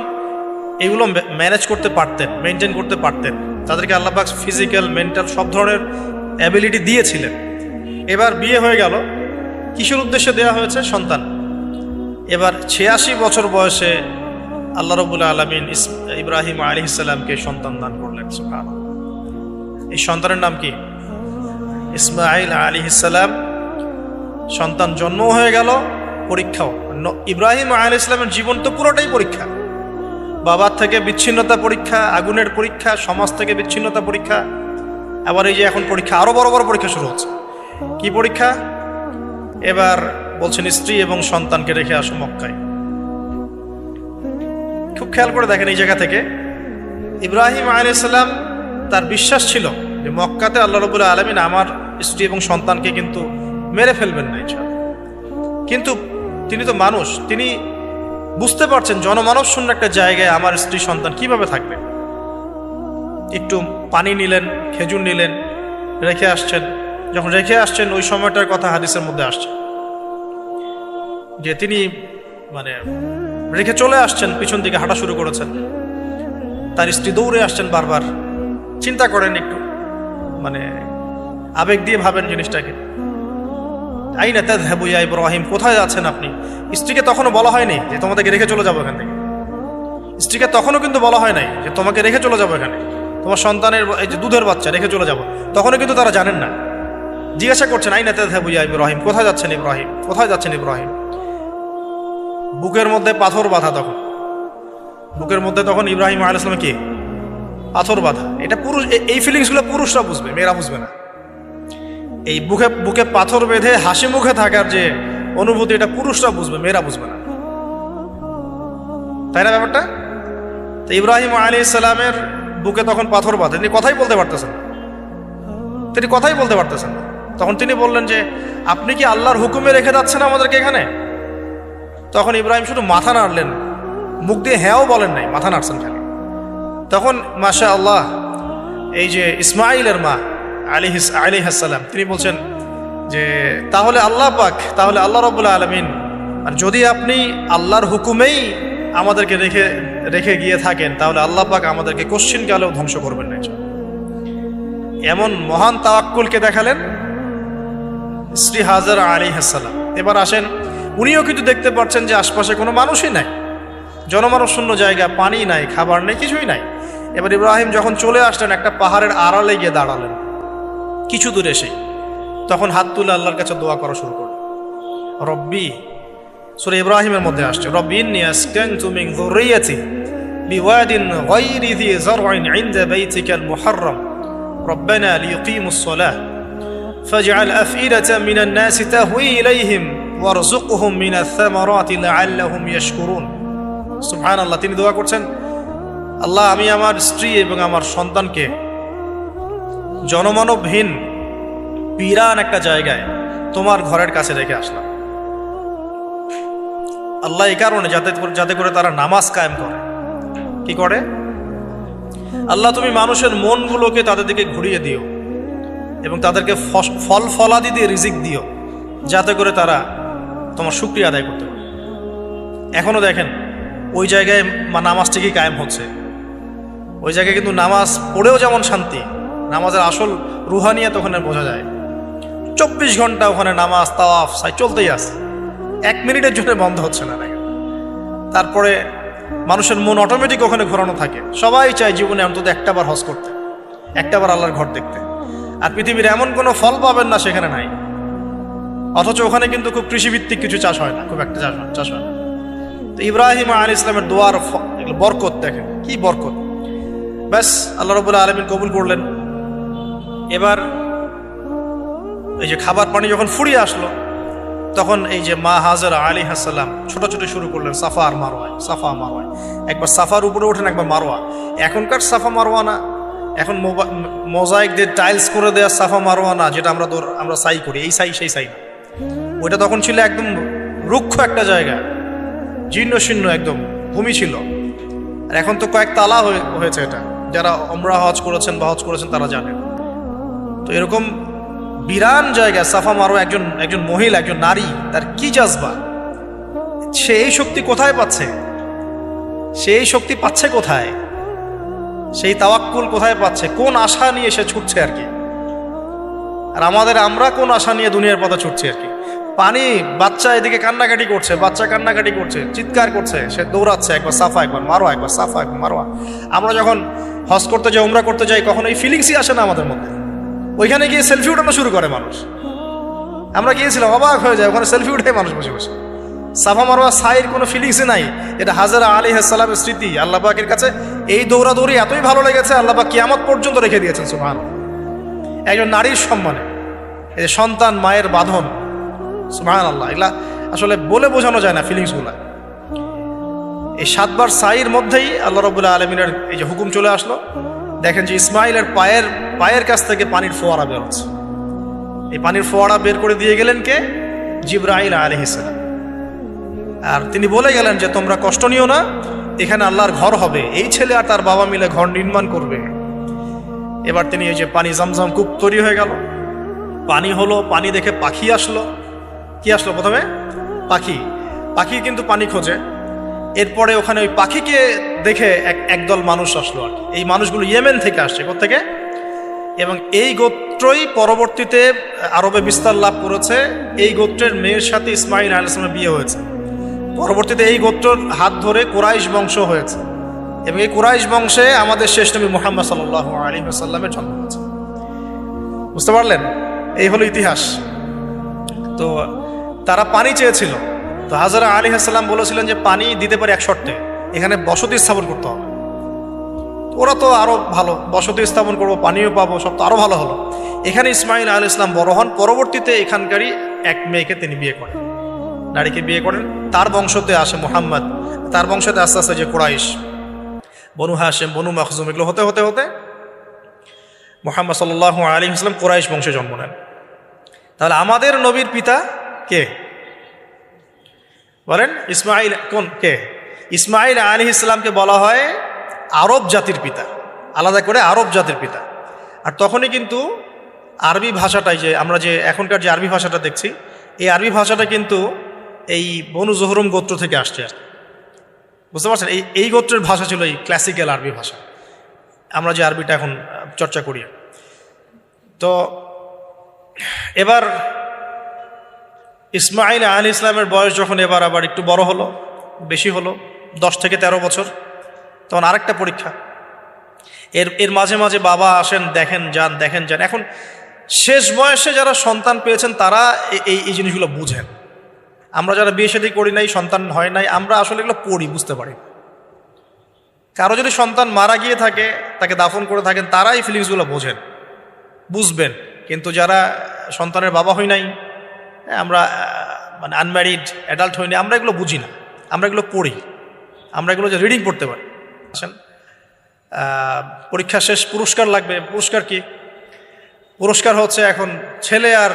এগুলো ম্যানেজ করতে পারতেন, মেনটেন করতে পারতেন। তাদেরকে আল্লাহ পাক ফিজিক্যাল, মেন্টাল সব ধরনের অ্যাবিলিটি দিয়েছিলেন। এবার বিয়ে হয়ে গেল, কিসের উদ্দেশ্যে দেওয়া হয়েছে? সন্তান। এবার 86 বছর বয়সে আল্লাহ রাব্বুল আলামিন ইব্রাহিম আলাইহিস সালামকে সন্তান দান করলেন। সুবহানাল্লাহ। এই সন্তানের নাম কি? ইসমাঈল আলাইহিস সালাম। সন্তান জন্ম হয়ে গেল, পরীক্ষাও। ইব্রাহিম আলাইহিস সালামের জীবন তো পুরোটাই পরীক্ষা। বাবার থেকে বিচ্ছিন্নতা পরীক্ষা, আগুনের পরীক্ষা, সমাজ থেকে বিচ্ছিন্নতা পরীক্ষা। আবার এই যে এখন পরীক্ষা, আরো বড় বড় পরীক্ষা শুরু হচ্ছে। কি পরীক্ষা? এবার বলছেন স্ত্রী এবং সন্তানকে রেখে আসো মক্কায়। খুব খেয়াল করে দেখেন, এই জায়গা থেকে ইব্রাহিম আলাইহিস সালাম তার বিশ্বাস ছিল যে মক্কাতে আল্লাহ রাব্বুল আলামিন আমার স্ত্রী এবং সন্তানকে কিন্তু মেরে ফেলবেন না ইনশাআল্লাহ। কিন্তু তিনি তো মানুষ, তিনি বুঝতে পারছেন জনমানব শূন্য একটা জায়গায় আমার স্ত্রী সন্তান কিভাবে থাকবে। একটু পানি নিলেন, খেজুর নিলেন, রেখে আসছেন। যখন রেখে আসছেন ওই সময়টার কথা হাদিসের মধ্যে আসছে যে তিনি মানে রেখে চলে আসছেন, পিছন দিকে হাঁটা শুরু করেছেন। তার স্ত্রী দৌড়ে আসছেন বারবার। চিন্তা করেন একটু, মানে আবেগ দিয়ে ভাবেন জিনিসটাকে। আইনা তাযহাবু ইয়া ইব্রাহিম, কোথায় যাচ্ছেন আপনি? স্ত্রীকে তখনও বলা হয়নি যে তোমাদেরকে রেখে চলে যাবো এখান থেকে। স্ত্রীকে তখনও কিন্তু বলা হয় নাই যে তোমাকে রেখে চলে যাবো এখানে, তোমার সন্তানের এই যে দুধের বাচ্চা রেখে চলে যাবো। তখনও কিন্তু তারা জানেন না। জিজ্ঞাসা করছেন আইনা তাযহাবু ইয়া ইব্রাহিম, কোথায় যাচ্ছেন ইব্রাহিম, কোথায় যাচ্ছেন ইব্রাহিম? বুকের মধ্যে পাথর বাঁধা। তখন বুকের মধ্যে তখন ইব্রাহিম আলাইহিস সালাম কি পাথর বাঁধা। এটা পুরুষ, এই ফিলিংসগুলো পুরুষরা বুঝবে, মেয়েরা বুঝবে না। এই বুকে বুকে পাথর বেঁধে হাসি মুখে থাকার যে অনুভূতি, এটা পুরুষরা বুঝবে, মেয়েরা বুঝবে না, তাই না ব্যাপারটা? তো ইব্রাহিম আলাইহিস সালামের বুকে তখন পাথর বাঁধে, তিনি কথাই বলতে পারতেছেন না। তখন তিনি বললেন যে আপনি কি আল্লাহর হুকুমে রেখে যাচ্ছেন আমাদেরকে এখানে? তখন ইব্রাহিম শুধু মাথা নাড়লেন, মুখ দিয়ে হ্যাঁও বলেন নাই, মাথা নাড়ছেন খালি। তখন মাশা আল্লাহ, এই যে ইসমাঈলের মা আলাইহিস সালাম, তিনি বলছেন যে তাহলে আল্লাহ পাক, তাহলে আল্লাহ রাব্বুল আলামিন, আর যদি আপনি আল্লাহর হুকুমেই আমাদেরকে রেখে গিয়ে থাকেন, তাহলে আল্লাহ পাক আমাদেরকে কোশ্চিনকালেও ধ্বংস করবেন না। এমন মহান তাওয়াক্কুলকে দেখালেন স্ত্রী হাজেরা আলাইহিস সালাম। এবার আসেন, উনিও কিন্তু দেখতে পাচ্ছেন যে আশপাশে কোনো মানুষই নাই, জনমানব শূন্য জায়গা, পানি নাই, খাবার নেই, কিছুই নাই। এবার ইব্রাহিম যখন চলে আসলেন, একটা পাহাড়ের আড়ালে গিয়ে দাঁড়ালেন কিছু দূরে এসে। তখন হাত তুলে আল্লাহর কাছে দোয়া করা শুরু করলেন। রব্বি, সূরা ইব্রাহিমের মধ্যে আসছে, রব্বি ইন্নী আসকানতু মিন যুররিয়াতি বিওয়াদিন গায়রি যি যার'ইন ইনদা বাইতিকাল মুহাররাম রব্বানা লিয়ুকিমুস সালাহ ফাজআল আফইদাতাম মিনান নাসি তাহওয়ি ইলাইহিম ওয়ারযুকহুম মিনাথ থামারাতি লাআল্লাহুম ইয়াশকুরুন। সুবহানাল্লাহ। তিনি দোয়া করছেন, আল্লাহ, আমি আমার স্ত্রী এবং আমার সন্তানকে জনমানবহীন বিরান একটা জায়গায় তোমার ঘরের কাছে রেখে আসলাম। আল্লাহ এই কারণে যাতে করে তারা নামাজ কায়েম করে। কি করে? আল্লাহ, তুমি মানুষের মনগুলোকে তাদের দিকে ঘুরিয়ে দিও এবং তাদেরকে ফল ফলাদি দিয়ে রিজিক দিও, যাতে করে তারা তোমার শুকরিয়া আদায় করতে পারে। এখনো দেখেন ওই জায়গায় নামাজ ঠিকই কায়েম হচ্ছে। ওই জায়গায় কিন্তু নামাজ পড়েও যেমন শান্তি, নামাজের আসল রুহানিয়াত ওখানে বোঝা যায়। 24 ঘন্টা ওখানে নামাজ, তাওয়াফ, সাই চলতেই আছে, 1 মিনিটের জন্য বন্ধ হচ্ছে না। তারপরে মানুষের মন অটোমেটিক ওখানে ঘোরানো থাকে। সবাই চায় জীবনে অন্তত একটাবার হজ করতে, একটাবার আল্লাহর ঘর দেখতে। আর পৃথিবীর এমন কোনো ফল পাবেন না সেখানে নাই। অথচ ওখানে কিন্তু খুব কৃষিভিত্তিক কিছু চাষ হয় না, খুব একটা চাষ হয় না। তো ইব্রাহিম আলাইহিস সালামের দোয়ার বরকত দেখেন, কি বরকত! ব্যাস আল্লাহ রাব্বুল আলামিন কবুল করলেন। এবার এই যে খাবার পানি যখন ফুরিয়ে আসলো, তখন এই যে মা হাজেরা আলাইহিস সালাম ছোটাছুটি শুরু করলেন সাফা আর মারওয়ায়। একবার সাফার উপরে ওঠেন, একবার মারওয়া। এখনকার সাফা মারওয়া না, এখন মোজাইক দিয়ে টাইলস করে দেওয়া সাফা মারোয়া না, যেটা আমরা সাই করি, এই সাই সেই সাই না। ওইটা তখন ছিল একদম রুক্ষ একটা জায়গা, জীর্ণ শীর্ণ একদম ভূমি ছিল। আর এখন তো কয়েক তালা হয়েছে। এটা যারা ওমরা হজ করেছেন বা হজ করেছেন তারা জানেন। তো এরকম বিরান জায়গা সাফা মারোয়া, একজন মহিলা, একজন নারী, তার কি জাজবা, সে এই শক্তি কোথায় পাচ্ছে? সে এই শক্তি পাচ্ছে কোথায়? সেই তাওয়াক্কুল কোথায় পাচ্ছে? কোন আশা নিয়ে সে ছুটছে আর কি? আর আমরা কোন আশা নিয়ে দুনিয়ার পথে ছুটছি আর কি? পানি, বাচ্চা এদিকে কান্নাকাটি করছে, চিৎকার করছে, সে দৌড়াচ্ছে, একবার সাফা একবার মারোয়া, একবার সাফা একবার মারোয়া। আমরা যখন হজ করতে যাই, উমরা করতে যাই, কখনো এই ফিলিংসই আসে না আমাদের মধ্যে। ওইখানে গিয়ে সেলফি উঠানো শুরু করে মানুষ। আমরা গিয়েছিলাম, অবাক হয়ে যায়, ওখানে সেলফি উঠে মানুষ বসে বসে। সাফা মারোয়া সাইর কোনো ফিলিংসই নাই। এটা হাজরা আলাইহিস সালামের স্মৃতি। আল্লাহ পাকের কাছে এই দৌড়াদৌড়ি এতই ভালো লেগেছে, আল্লাহ পাক কিয়ামত পর্যন্ত রেখে দিয়েছেন। সুবহানাল্লাহ। একজন নারীর সম্মানে, এই যে সন্তান, মায়ের বাঁধন, সুবহানাল্লাহ, এগুলা আসলে বলে বোঝানো যায় না ফিলিংসগুলা। এই 7 বার সাইর মধ্যেই আল্লাহ রাব্বুল আলামিনের এই যে হুকুম চলে আসলো। দেখেন যে ইসমাইলের পায়ের কাছ থেকে পানির ফোয়ারা বের হচ্ছে। এই পানির ফোয়ারা বের করে দিয়ে গেলেন কে? জিবরাইল আলাইহিস সালাম। আর তিনি বলে গেলেন যে তোমরা কষ্ট নিও না, এখানে আল্লাহর ঘর হবে। এই ছেলে আর তার বাবা মিলে ঘর নির্মাণ করবে। এবার তিনি এই যে পানি, জামজাম কূপ তৈরি হয়ে গেল, পানি হলো, পানি দেখে পাখি আসলো। কি আসলো প্রথমে? পাখি কিন্তু পানি খোঁজে। এরপরে ওখানে ওই পাখিকে দেখে একদল মানুষ আসলো আর কি। এই মানুষগুলো ইয়েমেন থেকে আসছে। কোত্থেকে? এবং এই গোত্রই পরবর্তীতে আরবে বিস্তার লাভ করেছে। এই গোত্রের মেয়ের সাথে ইসমাইল আলাইহিস সালামের বিয়ে হয়েছে। পরবর্তীতে এই গোত্রর হাত ধরে কুরাইশ বংশ হয়েছে, এবং এই কুরাইশ বংশে আমাদের শেষ নবী মুহাম্মদ সাল্লাল্লাহু আলাইহি ওয়াসাল্লামের জন্ম হয়েছে। বুঝতে পারলেন? এই হলো ইতিহাস। তো তারা পানি চেয়েছিল। তো হাজরা আলাইহিস সালাম বলেছিলেন যে পানি দিতে পারে এক শর্তে, এখানে বসতি স্থাপন করতে হবে। ওরা তো আরো ভালো, বসতি স্থাপন করবো, পানিও পাবো, সব তো আরো ভালো হলো। এখানে ইসমাইল আলাইহিস সালাম বড় হন। পরবর্তীতে এখানকারই এক মেয়েকে তিনি বিয়ে করেন, নারীকে বিয়ে করেন। তার বংশতে আসে মুহাম্মদ। তার বংশতে আস্তে আস্তে যে কুরাইশ, বনু হাশিম, বনু মাখজুম, এগুলো হতে হতে হতে মুহাম্মদ সাল্লাল্লাহু আলাইহি ওয়াসাল্লাম কুরাইশ বংশে জন্ম নেন। তাহলে আমাদের নবীর পিতা কে বলেন? ইসমাইল। কে? ইসমাইল আলাইহিস সালামকে বলা হয় আরব জাতির পিতা, আলাদা করে আরব জাতির পিতা। আর তখনই কিন্তু আরবি ভাষাটাই, যে আমরা যে এখনকার যে আরবি ভাষাটা দেখছি, এই আরবি ভাষাটা কিন্তু এই বনু জোহরম গোত্র থেকে আসছে আর। বুঝতে পারছেন? এই গোত্রের ভাষা ছিল এই ক্লাসিক্যাল আরবি ভাষা, আমরা যে আরবিটা এখন চর্চা করি। তো এবার ইসমাইল আলাইহিস সালামের বয়স যখন এবার আবার একটু বড় হলো, বেশি হলো, 10 থেকে 13 বছর, তখন আরেকটা পরীক্ষা। এর মাঝে মাঝে বাবা আসেন, দেখেন যান। এখন শেষ বয়সে যারা সন্তান পেয়েছেন তারা এই জিনিসগুলো বুঝেন। আমরা যারা বিয়ে শাদী করি নাই, সন্তান হয় নাই, আমরা আসলে এগুলো পড়ি, বুঝতে পারি। কারো যদি সন্তান মারা গিয়ে থাকে, তাকে দাফন করে থাকেন, তারা এই ফিলিংসগুলো বোঝেন, বুঝবেন। কিন্তু যারা সন্তানের বাবা হই নাই, আমরা মানে আনম্যারিড, অ্যাডাল্ট হই নাই, আমরা এগুলো বুঝি না। আমরা এগুলো পড়ি, আমরা এগুলো যে রিডিং পড়তে পারি। আসেন, পরীক্ষা শেষ, পুরস্কার লাগবে। পুরস্কার কি? পুরস্কার হচ্ছে এখন ছেলে আর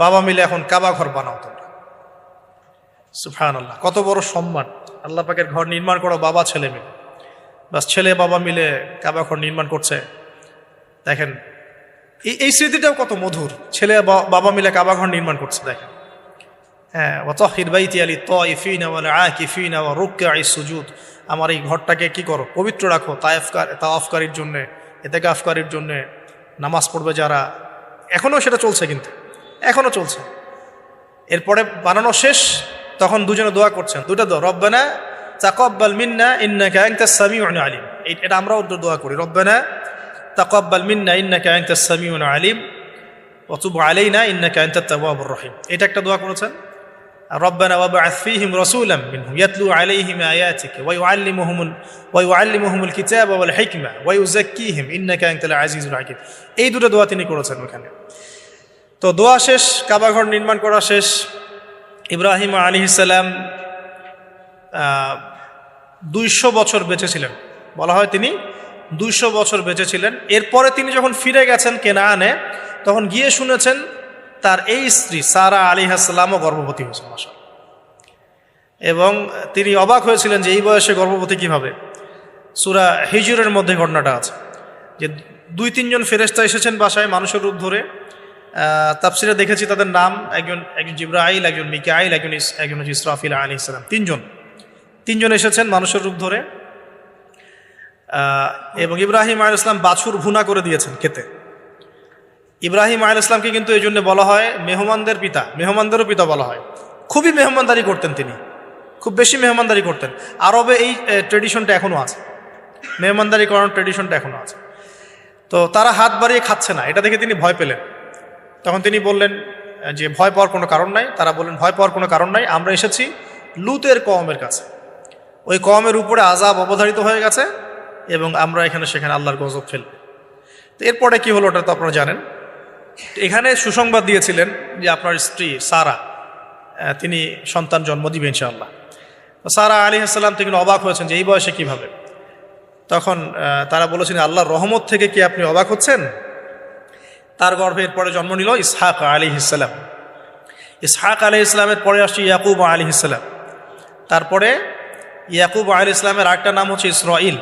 বাবা মিলে এখন কাবা ঘর বানাও তোমরা। সুবহানাল্লাহ, কত বড় সম্মান! আল্লাহ পাকের ঘর নির্মাণ করো বাবা ছেলে মিলে। বাস, ছেলে বাবা মিলে কাবা ঘর নির্মাণ করছে। দেখেন এই স্মৃতিটাও কত মধুর। ছেলে বাবা মিলে কাবা ঘর নির্মাণ করছে। দেখেন, হ্যাঁ, ওয়াতাহির বাইতি আলি তাইফিনা ওয়াল আকিফিনা ওয়া রুকআই সুজুদ। আমার এই ঘরটাকে কি করো? পবিত্র রাখো। তাওয়াফকারীর জন্যে, ইতিকাফকারীর জন্যে, নামাজ পড়বে যারা। এখনও সেটা চলছে, কিন্তু এখনও চলছে। এরপরে বানানো শেষ, তখন দুজনে দোয়া করছেন, দুটা দোয়া, রব্বানা তাকাব্বাল মিন্না ইন্নাকা আনতাস সামিউল আলিম। এটা আমরাও দোয়া করি, রব্বানা তাকাব্বাল মিন্না ইন্নাকা আনতাস সামিউল আলিম ওয়া তুব আলাইনা ইন্নাকা আনতাত তাওয়াবুর রহিম। এটা একটা দোয়া করেছেন। রব্বানা ওয়াবআথ ফীহিম রাসূলাম মিনহুম ইয়াতলু আলাইহিম আয়াতিকা ওয়া ইউআল্লিমুহুমুল কিতাবা ওয়াল হিকমা ওয়া ইউযাক্কিহিম ইন্নাকা আনতাল আজিজুল হাকীম। এই দুটো দোয়া তিনি করেছেন ওখানে। তো দোয়া শেষ, কাবা ঘর নির্মাণ করা শেষ। ইব্রাহিম আলাইহিস সালাম 200 বছর বেঁচে ছিলেন। বলা হয় তিনি 200 বছর বেঁচে ছিলেন। এরপরে তিনি যখন ফিরে গেছেন কেনানে, তখন গিয়ে শুনেছেন তার এই স্ত্রী সারা আলাইহিস সালামও গর্ভবতী হয়েছে মাশাআল্লাহ। এবং তিনি অবাক হয়েছিলেন যে এই বয়সে গর্ভবতী কিভাবে। সূরা হিজরের মধ্যে ঘটনাটা আছে যে 2-3 জন ফেরেশতা এসেছেন বাসায় মানুষের রূপ ধরে। তাফসিরে দেখেছি তাদের নাম, একজন জিবরাইল, একজন মিকাইল, একজন হচ্ছে ইসরাফিল আলাইহিস সালাম। তিনজন এসেছেন মানুষের রূপ ধরে। এবং ইব্রাহিম আলাইহিস সালাম বাছুর ভুনা করে দিয়েছেন খেতে। ইব্রাহিম আলাইহিস সালামকে কিন্তু এই জন্য বলা হয় মেহমানদের পিতা, মেহমানদেরও পিতা বলা হয়। খুবই মেহমানদারি করতেন তিনি, খুব বেশি মেহমানদারি করতেন। আরবে এই ট্রেডিশনটা এখনও আছে, মেহমানদারি করানোর ট্রেডিশনটা এখনও আছে। তো তারা হাত বাড়িয়ে খাচ্ছে না, এটা দেখে তিনি ভয় পেলেন। তখন তিনি বললেন যে ভয় পাওয়ার কোনো কারণ নাই। তারা বললেন ভয় পাওয়ার কোনো কারণ নাই, আমরা এসেছি লুতের কওমের কাছে, ওই কওমের উপরে আযাব অবধারিত হয়ে গেছে এবং আমরা এখানে সেখানে আল্লাহর গজব ফেলব। তো এরপরে কি হলো ওটা তো আপনারা জানেন। এখানে সুসংবাদ দিয়েছিলেন যে আপনার স্ত্রী সারা তিনি সন্তান জন্ম দিবে ইনশাআল্লাহ। সারা আলাইহিস সালাম তিনি অবাক হয়েছেন যে এই বয়সে কিভাবে। তখন তারা বলেছেন আল্লাহর রহমত থেকে কি আপনি অবাক হচ্ছেন? তার গর্ভে এরপরে জন্ম নিল ইসহাক আলাইহিস সালাম। ইসহাক আলাইহিস সালামের পরে আসছে ইয়াকুব আলাইহিস সালাম। তারপরে ইয়াকুব আলাইহিস সালামের আরেকটা নাম হচ্ছে ইসরাইল,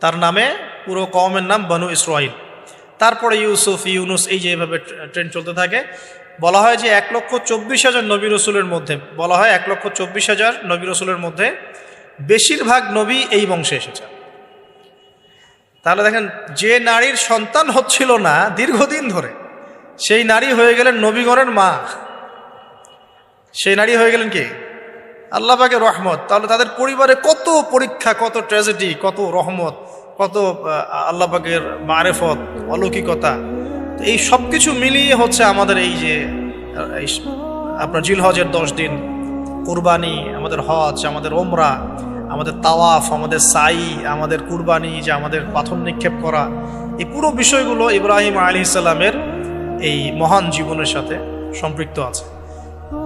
তার নামে পুরো কওমের নাম বনু ইসরাইল। তারপরে ইউসুফ, ইউনুস, এই যে এভাবে ট্রেন্ড চলতে থাকে। বলা হয় যে 1,24,000 নবী রসুলের মধ্যে, বলা হয় 1,24,000 নবী রসুলের মধ্যে বেশিরভাগ নবী এই বংশে এসেছে। তাহলে দেখেন, যে নারীর সন্তান হচ্ছিল না দীর্ঘদিন ধরে, সেই নারী হয়ে গেলেন নবীগণের মা। সেই নারী হয়ে গেলেন কি? আল্লাহ পাকের রহমত। তাহলে তাদের পরিবারে কত পরীক্ষা, কত ট্র্যাজেডি, কত রহমত, কত আল্লাহ পাকের মারেফত, অলৌকিকতা। এই সব কিছু মিলিয়ে হচ্ছে আমাদের এই যে আপনার জিলহজের 10 দিন, কুরবানি, আমাদের হজ, আমাদের ওমরা, আমাদের তাওয়াফ, আমাদের সাই, আমাদের কুরবানি, যে আমাদের পাথর নিক্ষেপ করা, এই পুরো বিষয়গুলো ইব্রাহিম আলাইহিস সালামের এই মহান জীবনের সাথে সম্পৃক্ত আছে।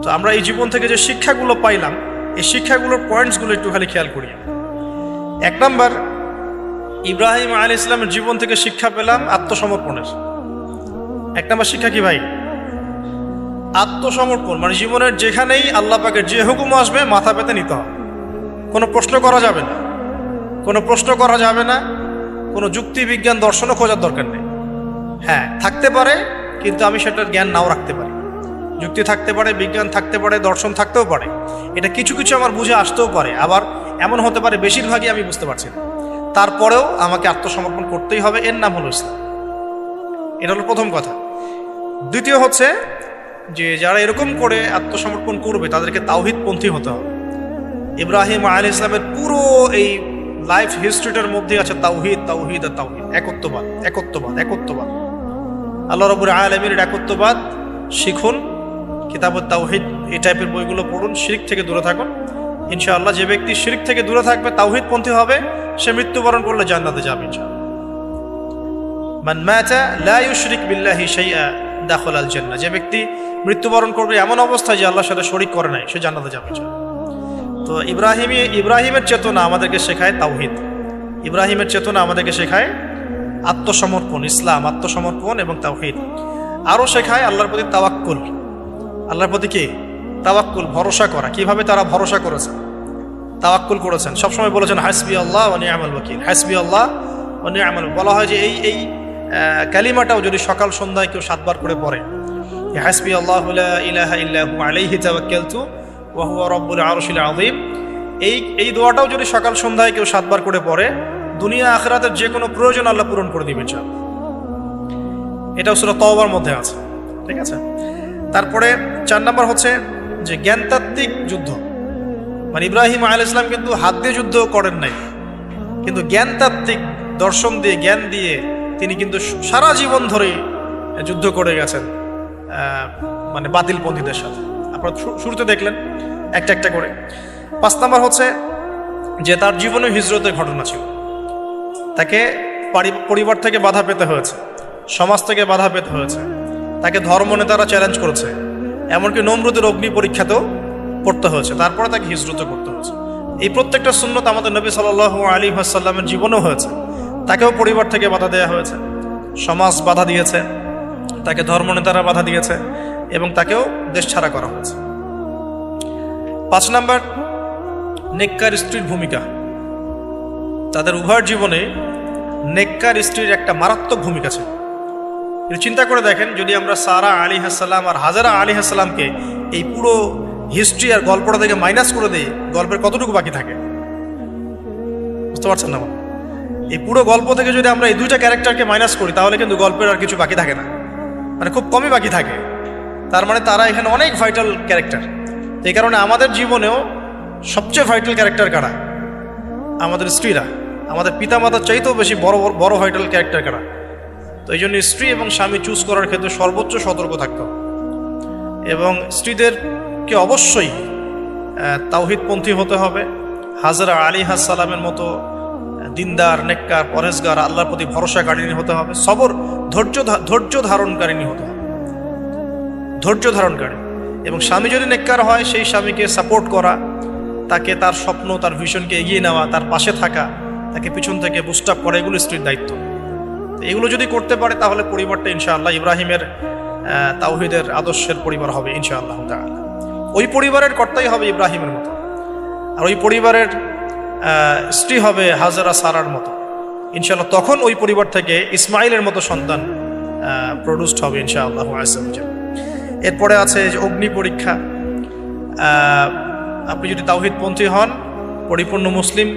তো আমরা এই জীবন থেকে যে শিক্ষাগুলো পাইলাম, এই শিক্ষাগুলোর পয়েন্টসগুলো একটু খালি খেয়াল করি। 1 নম্বর, ইব্রাহিম আলাইহিস সালামের জীবন থেকে শিক্ষা পেলাম আত্মসমর্পণের। 1 নম্বর শিক্ষা কি ভাই? আত্মসমর্পণ। মানে জীবনের যেখানেই আল্লাহ পাকের যে হুকুম আসবে মাথা পেতে নিতে হবে, কোনো প্রশ্ন করা যাবে না, কোনো প্রশ্ন করা যাবে না, কোনো যুক্তি, বিজ্ঞান, দর্শনও খোঁজার দরকার নেই। হ্যাঁ, থাকতে পারে, কিন্তু আমি সেটার জ্ঞান নাও রাখতে পারি। যুক্তি থাকতে পারে, বিজ্ঞান থাকতে পারে, দর্শন থাকতেও পারে, এটা কিছু কিছু আমার বুঝে আসতেও পারে, আবার এমন হতে পারে বেশিরভাগই আমি বুঝতে পারছি না। তারপরেও আমাকে আত্মসমর্পণ করতেই হবে, এর নাম হলো ইসলাম। এটা হলো প্রথম কথা। দ্বিতীয় হচ্ছে যে যারা এরকম করে আত্মসমর্পণ করবে তাদেরকে তাওহীদপন্থী হতে হবে। ইব্রাহিম আলাইহিস সালামের পুরো এই লাইফ হিস্ট্রিটার মধ্যে আছে তাওহীদ, তাওহীদ আর তাওহীদ, একত্ববাদ, একত্ববাদ, একত্ববাদ। আল্লাহ রাব্বুল আলামিনের একত্ববাদ শিখুন, কিতাবুত তাওহীদ, এই টাইপের বইগুলো পড়ুন, শিরক থেকে দূরে থাকুন। ইনশাআল্লাহ যে ব্যক্তি শিরক থেকে দূরে থাকবে, তাওহীদপন্থী হবে, সে মৃত্যুবরণ করলে জান্নাতে যাবে ইনশাআল্লাহ। মান মাতা লা ইউশরিক বিল্লাহি শাইআ দাখালাল জান্নাহ। যে ব্যক্তি মৃত্যুবরণ করবে এমন অবস্থায় যে আল্লাহর সাথে শরীক করে নাই, সে জান্নাতে যাবে ইনশাআল্লাহ। তো ইব্রাহিমের চেতনা আমাদেরকে শেখায় তাওহীদ, ইব্রাহিমের চেতনা আমাদেরকে শেখায় আত্মসমর্পণ, ইসলাম, আত্মসমর্পণ এবং তাওহীদ। আরও শেখায় আল্লাহর প্রতি তাওয়াক্কুল। আল্লাহর প্রতি কি? তাওয়াক্কুল, ভরসা করা। কিভাবে তারা ভরসা করেছেন, তাওয়াক্কুল করেছেন। সবসময় বলেছেন হাসবি আল্লাহ ওয়া নি'মাল ওয়াকিল, হাসবি আল্লাহ ওয়া নি'মাল। বলা হয় যে এই কালিমাটাও যদি সকাল সন্ধ্যায় কেউ 7 বার করে পড়ে, হাসবি আল্লাহু লা ইলাহা ইল্লা হু আলাইহি তাওয়াক্কালতু ওয়া হুয়া রাব্বুল আরশিল আযীম, এই দোয়াটাও যদি সকাল সন্ধ্যায় কেউ 7 বার করে পড়ে, দুনিয়া আখিরাতের যে কোনো প্রয়োজন আল্লাহ পূরণ করে দিবেন ইনশাআল্লাহ। এটাও সূরা তাওবার মধ্যে আছে, ঠিক আছে। তারপরে 4 নম্বর হচ্ছে যে জ্ঞানতাত্ত্বিক যুদ্ধ। মানে ইব্রাহিম আলাইহিস সালাম কিন্তু হাত দিয়ে যুদ্ধ করেন নাই, কিন্তু জ্ঞানতাত্ত্বিক দর্শন দিয়ে, জ্ঞান দিয়ে তিনি কিন্তু সারা জীবন ধরেই যুদ্ধ করে গেছেন মানে বাতিলপন্থীদের সাথে। আপনারা শুরুতে দেখলেন একটা একটা করে। 5 নম্বর হচ্ছে যে তার জীবনে হিজরতের ঘটনা ছিল। তাকে পরিবার থেকে বাধা পেতে হয়েছে, সমাজ থেকে বাধা পেতে হয়েছে, তাকে ধর্ম নেতারা চ্যালেঞ্জ করেছে, এমনকি নমরুদের অগ্নি পরীক্ষাতেও পড়তে হয়েছে, তারপরে তাকে হিজরত করতে হয়েছে। এই প্রত্যেকটা সুন্নত আমাদের নবী সাল্লাল্লাহু আলাইহি ওয়াসাল্লামের জীবনেও হয়েছে। তাকেও পরিবার থেকে বাধা দেওয়া হয়েছে, সমাজ বাধা দিয়েছে, তাকে ধর্মনেতারা বাধা দিয়েছে এবং তাকেও দেশ ছাড়া করা হয়েছে। 5 নাম্বার, নেককার স্ত্রীর ভূমিকা। তাদের উভয়ের জীবনে নেককার স্ত্রীর একটা মারাত্মক ভূমিকা ছিল। চিন্তা করে দেখেন, যদি আমরা সারা আলাইহিসসালাম আর হাজারা আলাইহিসসালামকে এই পুরো হিস্ট্রি আর গল্পটা থেকে মাইনাস করে দিই, গল্পের কতটুকু বাকি থাকে? বুঝতে পারছেন না? এই পুরো গল্প থেকে যদি আমরা এই 2টা ক্যারেক্টারকে মাইনাস করি তাহলে কিন্তু গল্পের আর কিছু বাকি থাকে না, মানে খুব কমই বাকি থাকে। তার মানে তারা এখানে অনেক ভাইটাল ক্যারেক্টার। এই কারণে আমাদের জীবনেও সবচেয়ে ভাইটাল ক্যারেক্টার কারা? আমাদের স্ত্রীরা। আমাদের পিতামাতার চাইতেও বেশি বড় ভাইটাল ক্যারেক্টার কারা? তো এই জন্য স্ত্রী এবং স্বামী চুজ করার ক্ষেত্রে সর্বোচ্চ সতর্ক থাকতে হবে এবং স্ত্রীদেরকে অবশ্যই তাওহীদপন্থী হতে হবে। হাজরা আলাইহিসসালামের মতো দিনদার, নেককার, পরহেজগার, আল্লাহর প্রতি ভরসাকারিণী হতে হবে। সবর, ধৈর্য ধারণকারিণী হতে হবে, ধৈর্য ধারণকারী। এবং স্বামী যদি নেককার হয়, সেই স্বামীকে সাপোর্ট করা, তাকে তার স্বপ্ন, তার ভিশনকে এগিয়ে নেওয়া, তার পাশে থাকা, তাকে পিছন থেকে বুস্ট আপ করা, এগুলো স্ত্রীর দায়িত্ব। এগুলো যদি করতে পারে তাহলে পরিবারটা ইনশাআল্লাহ ইব্রাহিমের তাওহীদের আদর্শের পরিবার হবে ইনশাআল্লাহ তাআলা। ওই পরিবারের কর্তাই হবে ইব্রাহিমের মতো, আর ওই পরিবারের স্ত্রী হবে হাজরা সারার মতো ইনশাআল্লাহ। তখন ওই পরিবার থেকে ইসমাইলের মতো সন্তান প্রডিউসড হবে ইনশাআল্লাহ আযজা ওয়া জাল। এরপরে আছে যে অগ্নি পরীক্ষা। আপনি যদি তাওহীদপন্থী হন, পরিপূর্ণ মুসলিম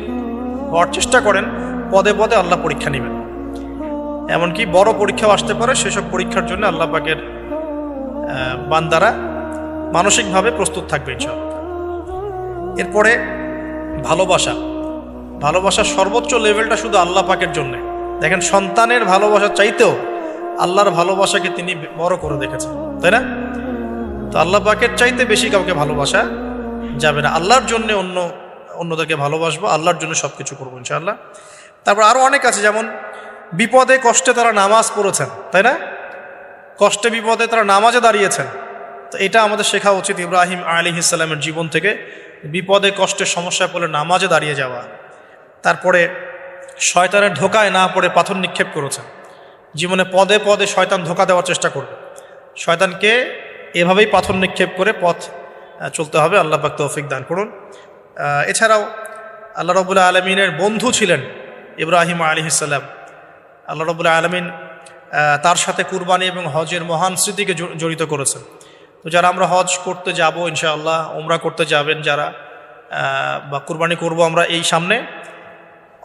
হওয়ার চেষ্টা করেন, পদে পদে আল্লাহ পরীক্ষা নেবেন। এমনকি বড় পরীক্ষাও আসতে পারে, সেসব পরীক্ষার জন্য আল্লাহ পাকের বান্দারা মানসিকভাবে প্রস্তুত থাকবে ইনশাআল্লাহ। এরপরে ভালোবাসা। ভালোবাসার সর্বোচ্চ লেভেলটা শুধু আল্লাহ পাকের জন্য। দেখেন, সন্তানের ভালোবাসা চাইতেও আল্লাহর ভালোবাসাকে তিনি বড় করে দেখেছেন, তাই না? তো আল্লাহ পাকের চাইতে বেশি কাউকে ভালোবাসা যাবে না। আল্লাহর জন্য অন্যদেরকে ভালোবাসবো, আল্লাহর জন্য সবকিছু করবো ইনশাআল্লাহ। তারপর আরো অনেক আছে, যেমন বিপদে কষ্টে তারা নামাজ পড়েছেন, তাই না? কষ্টে বিপদে তারা নামাজে দাঁড়িয়েছেন। তো এটা আমাদের শেখা উচিত ইব্রাহিম আলাইহিসসালামের জীবন থেকে, বিপদে কষ্টে সমস্যায় পড়লে নামাজে দাঁড়িয়ে যাওয়া। তারপরে শয়তানের ধোকায় না পড়ে পাথর নিক্ষেপ করেছেন। জীবনে পদে পদে শয়তান ধোকা দেওয়ার চেষ্টা করবে, শয়তানকে এভাবেই পাথর নিক্ষেপ করে পথ চলতে হবে। আল্লাহ পাক তৌফিক দান করুন। এছাড়াও আল্লাহ রাব্বুল আলামিনের বন্ধু ছিলেন ইব্রাহিম আলাইহিসসালাম। আল্লাহ রাব্বুল আলামিন তার সাথে কুরবানি এবং হজের মহান স্মৃতিকে জড়িত করেছেন। তো যারা আমরা হজ করতে যাব ইনশাআল্লাহ, উমরা করতে যাবেন যারা, বা কুরবানি করব আমরা এই সামনে,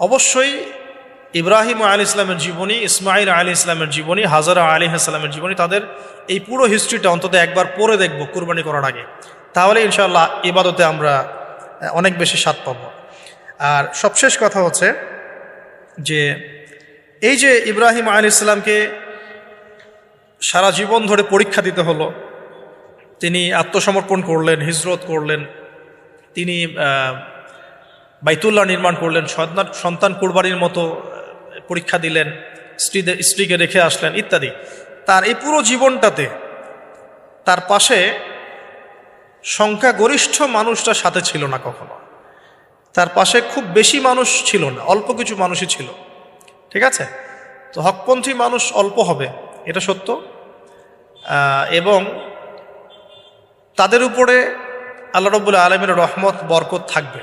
অবশ্যই ইব্রাহিম আলাইহিস সালামের জীবনী, ইসমাইল আলাইহিস সালামের জীবনী, হাজরা আলাইহিস সালামের জীবনী, তাদের এই পুরো হিস্ট্রিটা অন্তত একবার পড়ে দেখব কুরবানি করার আগে। তাহলে ইনশাআল্লাহ ইবাদতে আমরা অনেক বেশি স্বাদ পাব। আর সবশেষ কথা হচ্ছে যে এই যে ইব্রাহিম আলাইহিস সালামকে সারা জীবন ধরে পরীক্ষা দিতে হলো, তিনি আত্মসমর্পণ করলেন, হিজরত করলেন, তিনি বাইতুল্লাহ নির্মাণ করলেন, সন্তান কুরবানির মতো পরীক্ষা দিলেন, স্ত্রীকে রেখে আসলেন ইত্যাদি। তার এই পুরো জীবনটাতে তার পাশে সংখ্যাগরিষ্ঠ মানুষটা সাথে ছিল না কখনো। তার পাশে খুব বেশি মানুষ ছিল না, অল্প কিছু মানুষই ছিল, ঠিক আছে? তো হকপন্থী মানুষ অল্প হবে, এটা সত্য, এবং তাদের উপরে আল্লাহ রাব্বুল আলামিনের রহমত বরকত থাকবে।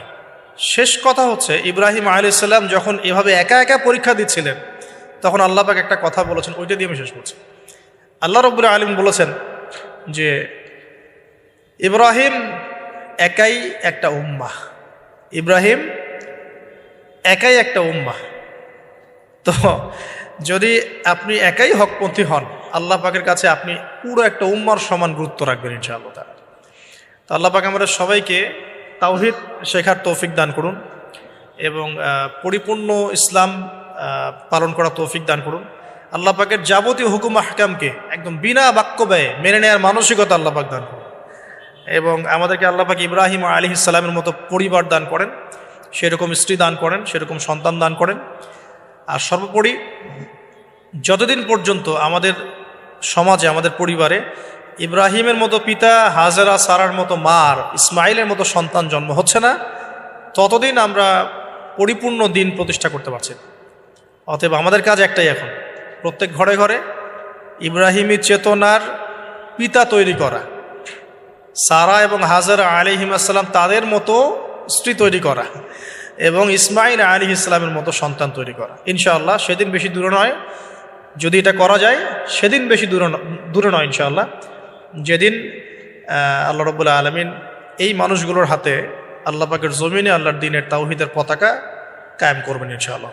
শেষ কথা হচ্ছে, ইব্রাহিম আলাইহিস সালাম যখন এভাবে একা একা পরীক্ষা দিচ্ছিলেন, তখন আল্লাহ পাক একটা কথা বলেছেন, ওইটা দিয়ে আমি শেষ করছি। আল্লাহ রাব্বুল আলামিন বলেছেন যে ইব্রাহিম একাই একটা উম্মাহ, ইব্রাহিম একাই একটা উম্মাহ। তো যদি আপনি একাই হকপন্থী হন, আল্লাহ পাকের কাছে আপনি পুরো একটা উম্মার সমান গুরুত্ব রাখবেন ইনশাআল্লাহ তাআলা। তো আল্লাহ পাক আমাদের সবাইকে তাওহীদ শেখার তৌফিক দান করুন এবং পরিপূর্ণ ইসলাম পালন করার তৌফিক দান করুন। আল্লাহ পাকের যাবতীয় হুকুম আহকামকে একদম বিনা বাক্য ব্যয়ে মেনে নেওয়ার মানসিকতা আল্লাহ পাক দান করুন এবং আমাদেরকে আল্লাহ পাক ইব্রাহিম আলাইহিস সালামের মতো পরিবার দান করেন, সেরকম স্ত্রী দান করেন, সেরকম সন্তান দান করেন। আর সর্বোপরি যতদিন পর্যন্ত আমাদের সমাজে, আমাদের পরিবারে ইব্রাহিমের মতো পিতা, হাজরা সারার মতো মার, ইসমাইলের মতো সন্তান জন্ম হচ্ছে না, ততদিন আমরা পরিপূর্ণ দিন প্রতিষ্ঠা করতে পারছি। অতএব আমাদের কাজ একটাই এখন, প্রত্যেক ঘরে ঘরে ইব্রাহিমী চেতনার পিতা তৈরি করা, সারা এবং হাজারা আলাইহিম আসসালাম তাদের মতো স্ত্রী তৈরি করা, এবং ইসমাইল আলাইহিস সালামের মতো সন্তান তৈরি করা। ইনশাআল্লাহ সেদিন বেশি দূরে নয়, যদি এটা করা যায় সেদিন বেশি দূরে নয় ইনশাআল্লাহ, যেদিন আল্লাহ রাব্বুল আলামিন এই মানুষগুলোর হাতে আল্লাহ পাকের জমিনে আল্লাহর দ্বীনের তাওহীদের পতাকা কায়েম করবেন ইনশাআল্লাহ।